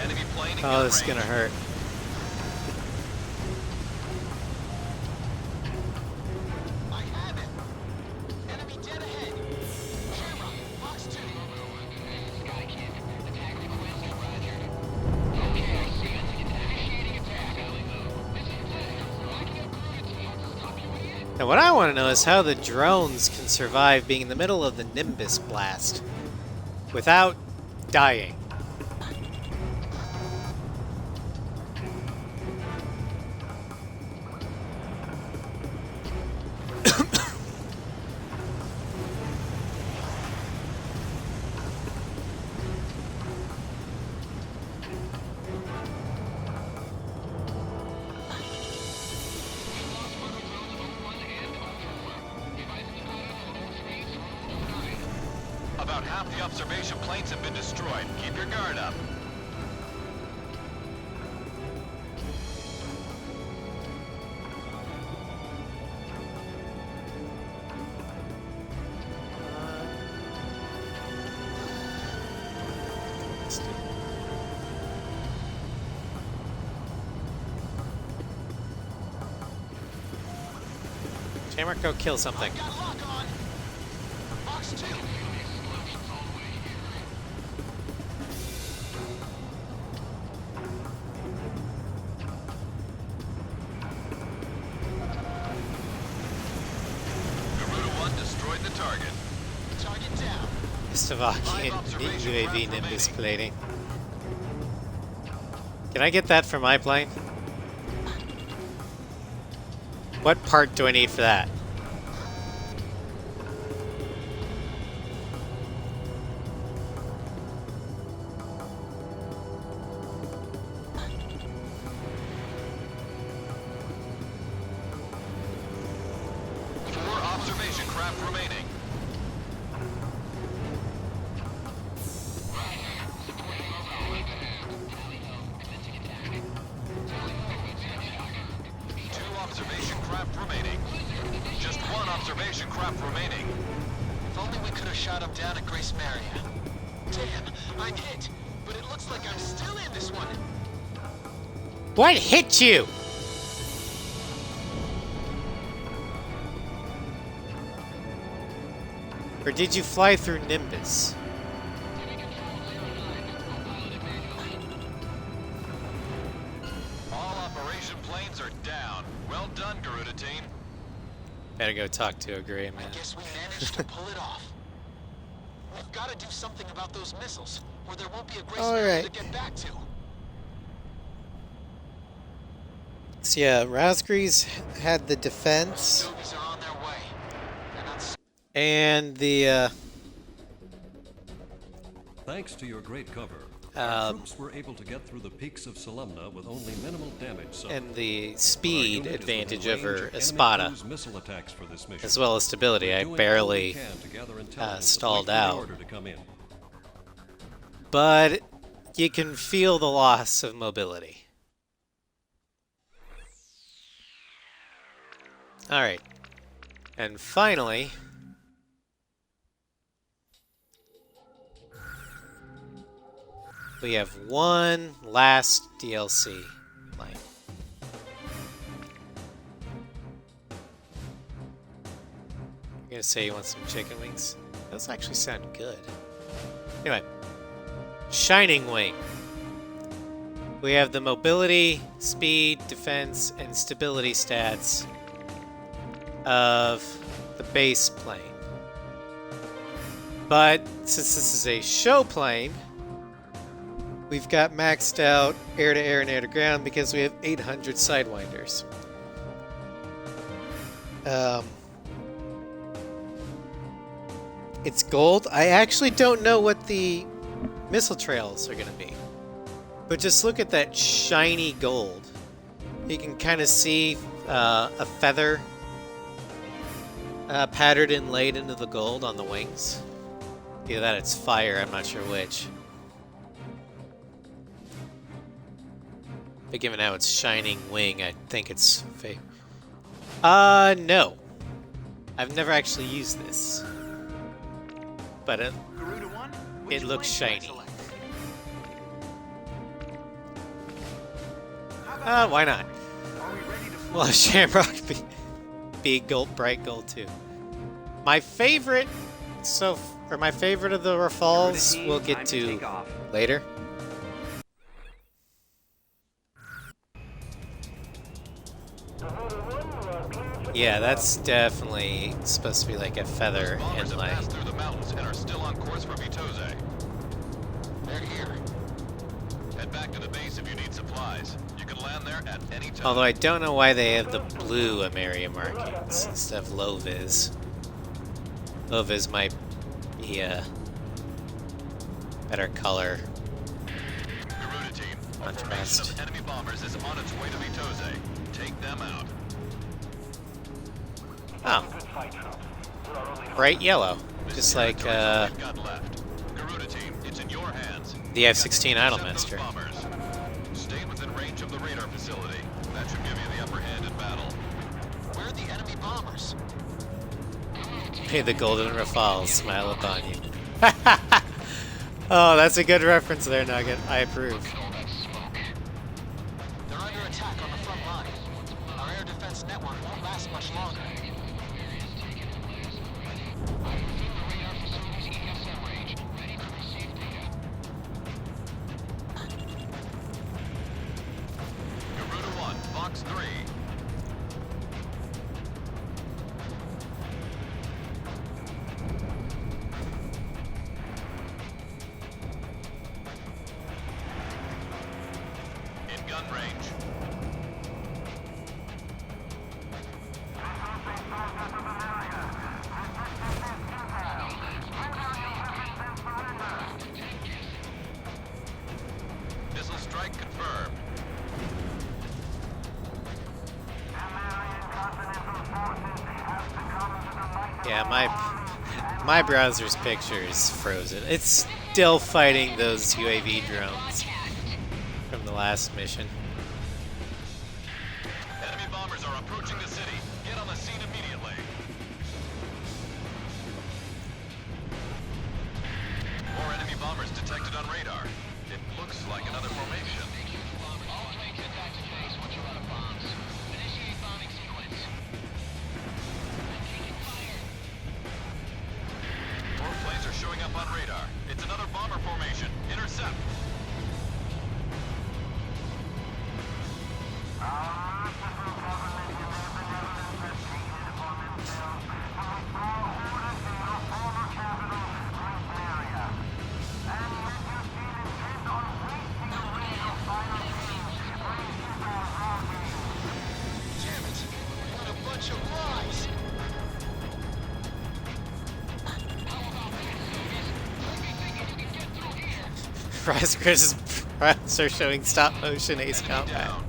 Enemy plane in Oh, gun this is range. gonna hurt. I have it. Enemy dead ahead. Shamrock, box 2. Sky Kid, attack request, roger. Okay, I see it. Initiating attack. This is it. Locking up Garuda team. Stop you idiot. Now what I want to know is how the drones can survive being in the middle of the Nimbus blast without dying. About half the observation planes have been destroyed. Keep your guard up. Shamrock, go kill something. Got lock on. Box 2. Garuda 1 destroyed the target. Target down. Stavakian UAV Nimbus plating. Can I get that for my plane? What part do I need for that? Four observation craft remaining. Two observation craft remaining. shot him down at Grace Maria. Damn, I'm hit, but it looks like I'm still in this one. What hit you? Or did you fly through Nimbus? All operation planes are down. Well done, Garuda team. Better go talk to a gray man. I guess we managed to pull it off. We've got to do something about those missiles, or there won't be a Grace All Maria right. to get back to. So yeah, Razgrees had the defense Stovies are on their way. They're not and the Thanks to your great cover, our Um, troops were able to get through the peaks of Solemna with only minimal damage suffered. and the Our speed unit is advantage within range over of enemy Espada, cruise missile attacks for this mission. as well as stability. We're I doing all we barely, can to gather intelligence stalled and wait for the out. order to come in. but you can feel the loss of mobility. All right, and finally, we have one last DLC line. You're gonna say you want some chicken wings? Those actually sound good. Anyway, Shining Wing. We have the mobility, speed, defense, and stability stats of the base plane. But since this is a show plane, we've got maxed out air-to-air and air-to-ground because we have 800 Sidewinders. It's gold. I actually don't know what the missile trails are going to be. But just look at that shiny gold. You can kind of see a feather patterned and laid into the gold on the wings. Either that, it's fire. I'm not sure which. But given how it's Shining Wing, I think it's fake. No. I've never actually used this. But Garuda 1, which it looks plane should I shiny. select? How about Why not? Are we ready to fly? Well, Shamrock be gold, bright gold too. My favorite, my favorite of the Rafales, Garuda we'll team, get time to take off. later. Yeah, that's definitely supposed to be like a feather Bombers have inlay. passed through the mountains and are still on course for Vitose. They're here. Head back to the base if you need supplies. You can land there at any time. Although I don't know why they have the blue Ameria markings instead of low vis. Low vis might be a better color. Garuda team, a formation Contrast. of enemy bombers is on its way to Vitose. Take them out. Oh, bright yellow, just like We've got left. Garuda team, it's in your hands. the F-16 Intercept those Idolmaster. bombers. Stay within range of the radar facility. That should give you the upper hand in battle. Where are the enemy bombers? May the golden Rafale smile upon you. Oh, that's a good reference there, Nugget. I approve. They're under attack on the front line. Our air defense network won't last much longer. Garuda 1, Fox 3. In gun range. Missile strike confirmed. Yeah, my browser's picture is frozen. It's still fighting those UAV drones from the last mission. Enemy bombers are approaching the city. Get on the scene immediately. up on radar. It's another bomber formation. Intercept. Damn it! What a bunch of lies! Rise Chris's friends are showing stop motion ace Enemy combat. down.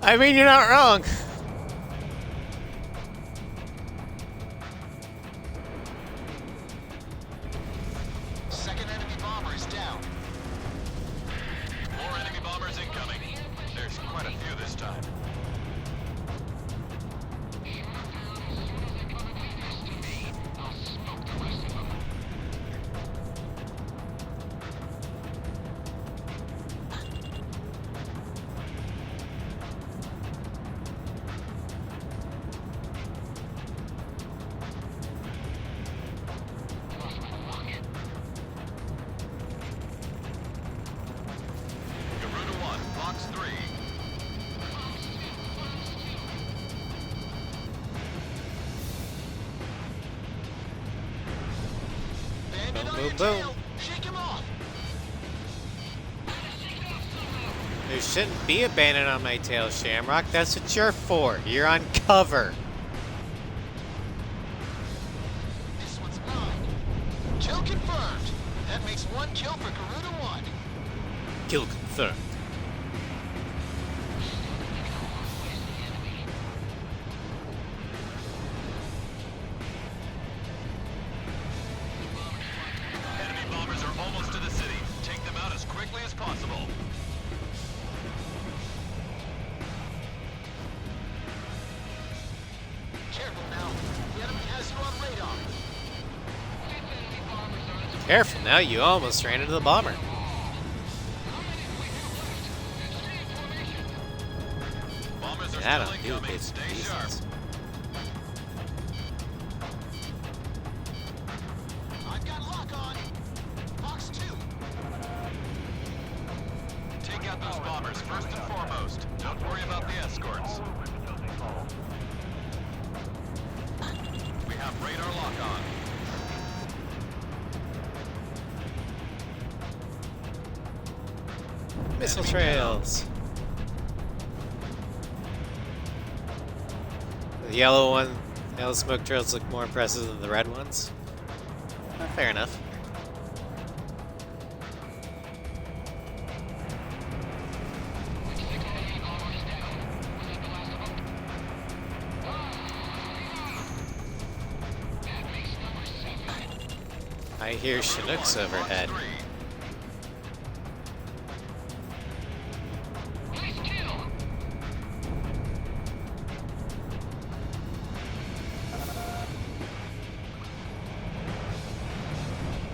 I mean, you're not wrong. Second enemy bomber is down. More enemy bombers incoming. There's quite a few this time. Garuda 1, Box 3. Bandit Boom, on boom, your boom. tail! Shake him off! There shouldn't be a bandit on my tail, Shamrock. That's what you're for. You're on cover. This one's mine. Kill confirmed. That makes one kill for Garuda 1. Kill confirmed. Enemy bombers are almost to the city. Take them out as quickly as possible. Careful now. The enemy has you on radar. Careful now, you almost ran into the bomber. Bombers are I still don't do incoming. bits and Stay sharp. pieces. I've got lock on. Box 2. Take out those bombers first and foremost. Don't worry about the escorts. We have radar lock on. Missile trails. The yellow smoke trails look more impressive than the red ones. Fair enough. I hear Chinooks overhead. Box 3.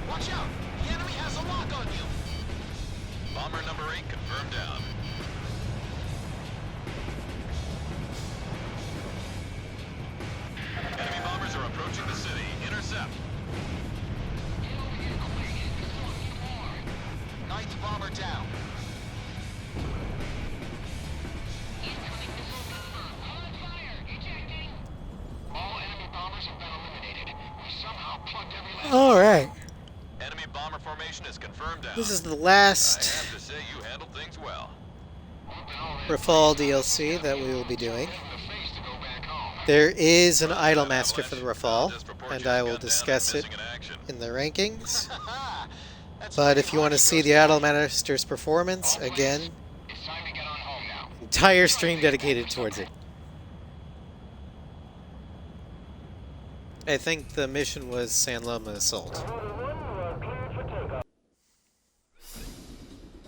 Watch out. The enemy has a lock on you. Bomber number 8 confirmed down. Enemy bombers are approaching the city. Intercept. Ninth bomber down. All enemy bombers have been eliminated. We somehow plugged every last All right. Enemy bomber formation is confirmed down. This is the I last have to say you handled things well. Rafale DLC that we will be doing. There is an Idol Master for the Rafale, and I will discuss it in the rankings. But if you want to see the Idol Master's performance, again, It's time to get on home now. entire stream dedicated towards it. I think the mission was San Loma Assault.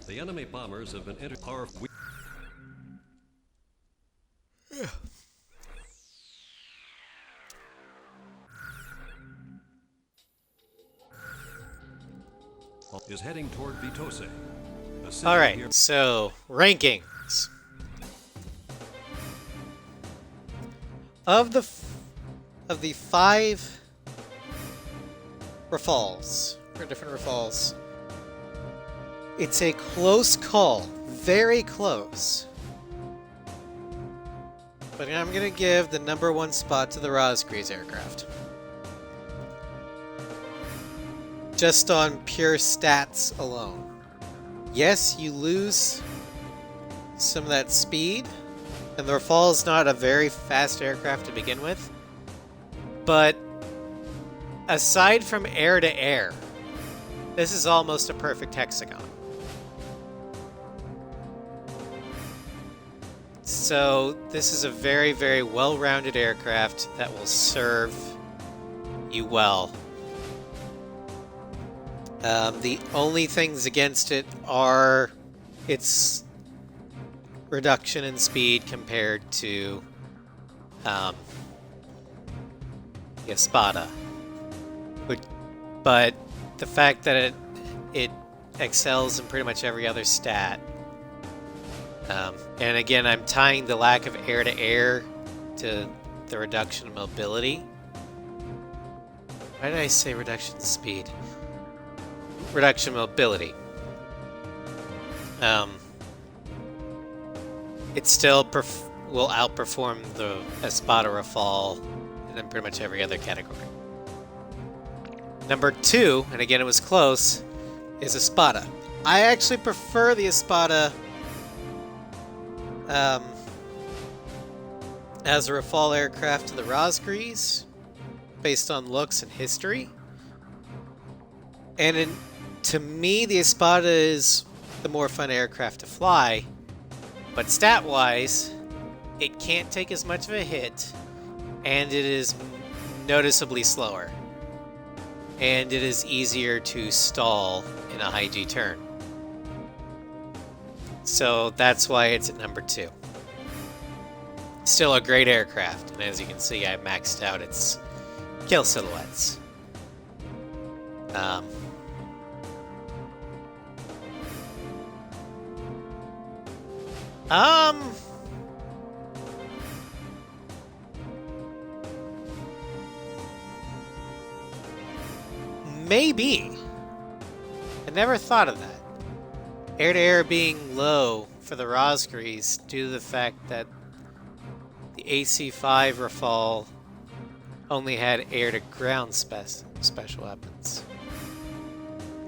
The enemy bombers have been entered. Our is heading toward Vitose. The city All here- right, so rankings of the of the 5 Rafales, or different Rafales, it's a close call, very close. But I'm going to give the number 1 spot to the Rosgrees aircraft. Just on pure stats alone. Yes, you lose some of that speed, and the Rafale is not a very fast aircraft to begin with, but aside from air-to-air, this is almost a perfect hexagon. So this is a very, very well-rounded aircraft that will serve you well. The only things against it are its reduction in speed compared to the Espada. But the fact that it excels in pretty much every other stat. And again, I'm tying the lack of air-to-air to the reduction in mobility. Why did I say reduction in speed? Reduction in mobility. It still will outperform the Espada Rafale in pretty much every other category. Number 2, and again it was close, is Espada. I actually prefer the Espada as a Rafale aircraft to the Rosgrees, based on looks and history. And to me, the Espada is the more fun aircraft to fly, but stat-wise, it can't take as much of a hit, and it is noticeably slower. And it is easier to stall in a high G turn. So that's why it's at number 2. Still a great aircraft, and as you can see, I maxed out its kill silhouettes. Maybe. I never thought of that. Air-to-air being low for the Rosgrees due to the fact that the AC-5 Rafale only had air-to-ground special weapons.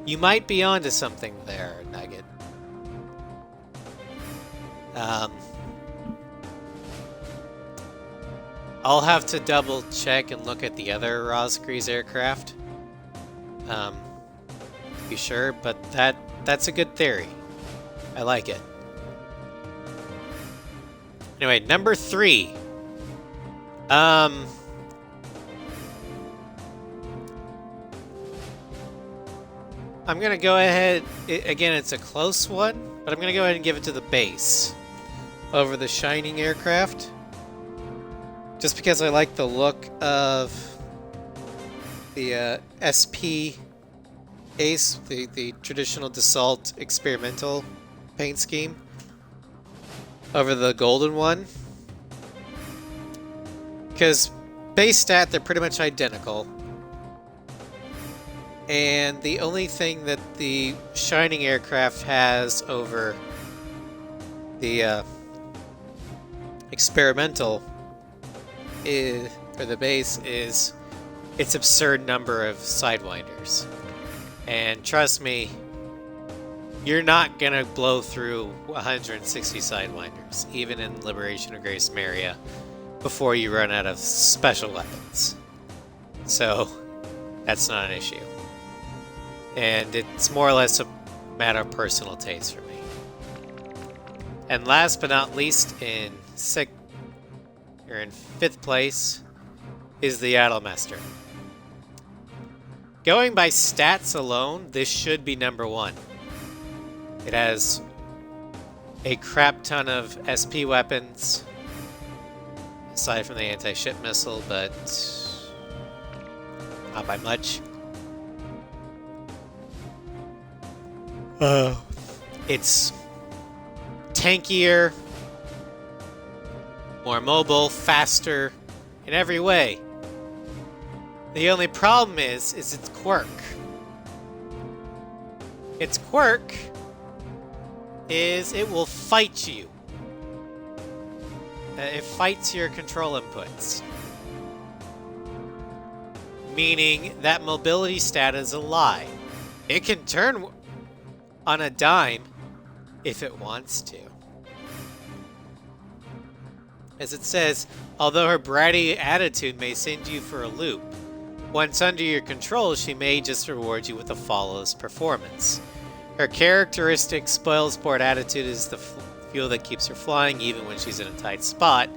You might be onto something there, Nugget. I'll have to double check and look at the other Rosgrees aircraft. To be sure, but that's a good theory. I like it. Anyway, number 3. I'm gonna go ahead. Again, it's a close one, but I'm gonna go ahead and give it to the base over the Shining aircraft, just because I like the look of the SP Ace, the traditional Dassault experimental paint scheme, over the golden one. Because base stat, they're pretty much identical. And the only thing that the Shining aircraft has over the experimental or the base is its absurd number of sidewinders. And trust me, you're not gonna blow through 160 sidewinders, even in Liberation of Grace Maria, before you run out of special weapons. So that's not an issue. And it's more or less a matter of personal taste for me. And last but not least, in 5th place is the Idolmaster. Going by stats alone, this should be number 1. It has a crap ton of SP weapons, aside from the anti-ship missile, but not by much. It's tankier, more mobile, faster in every way The only problem is its quirk. Its quirk is it will fight you. It fights your control inputs. Meaning that mobility stat is a lie. It can turn on a dime if it wants to. As it says, although her bratty attitude may send you for a loop, once under your control, she may just reward you with a flawless performance. Her characteristic spoilsport attitude is the fuel that keeps her flying even when she's in a tight spot,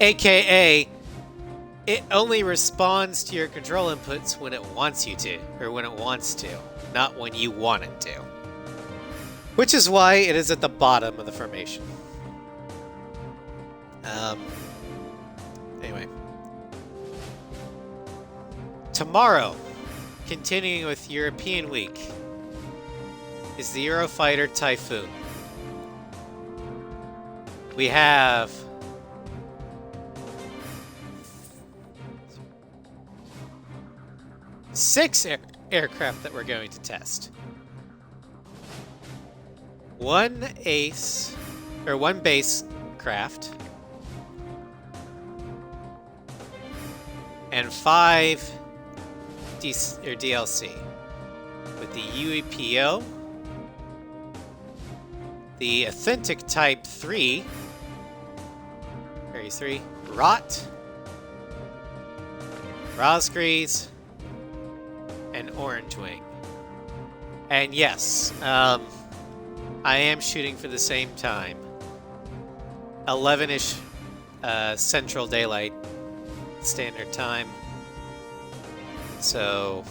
aka it only responds to your control inputs when it wants you to, or when it wants to, not when you want it to. Which is why it is at the bottom of the formation. Anyway. Tomorrow, continuing with European Week, is the Eurofighter Typhoon. We have six aircraft that we're going to test. One base craft, and 5 DLC with the UEPO, the Authentic Type 3, Area 3, Rot, Rosgrees, and Orange Wing. And yes, I am shooting for the same time. 11-ish Central Daylight Standard Time. So,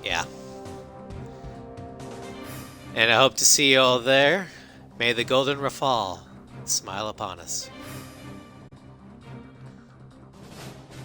yeah. And I hope to see you all there. May the golden Rafale smile upon us.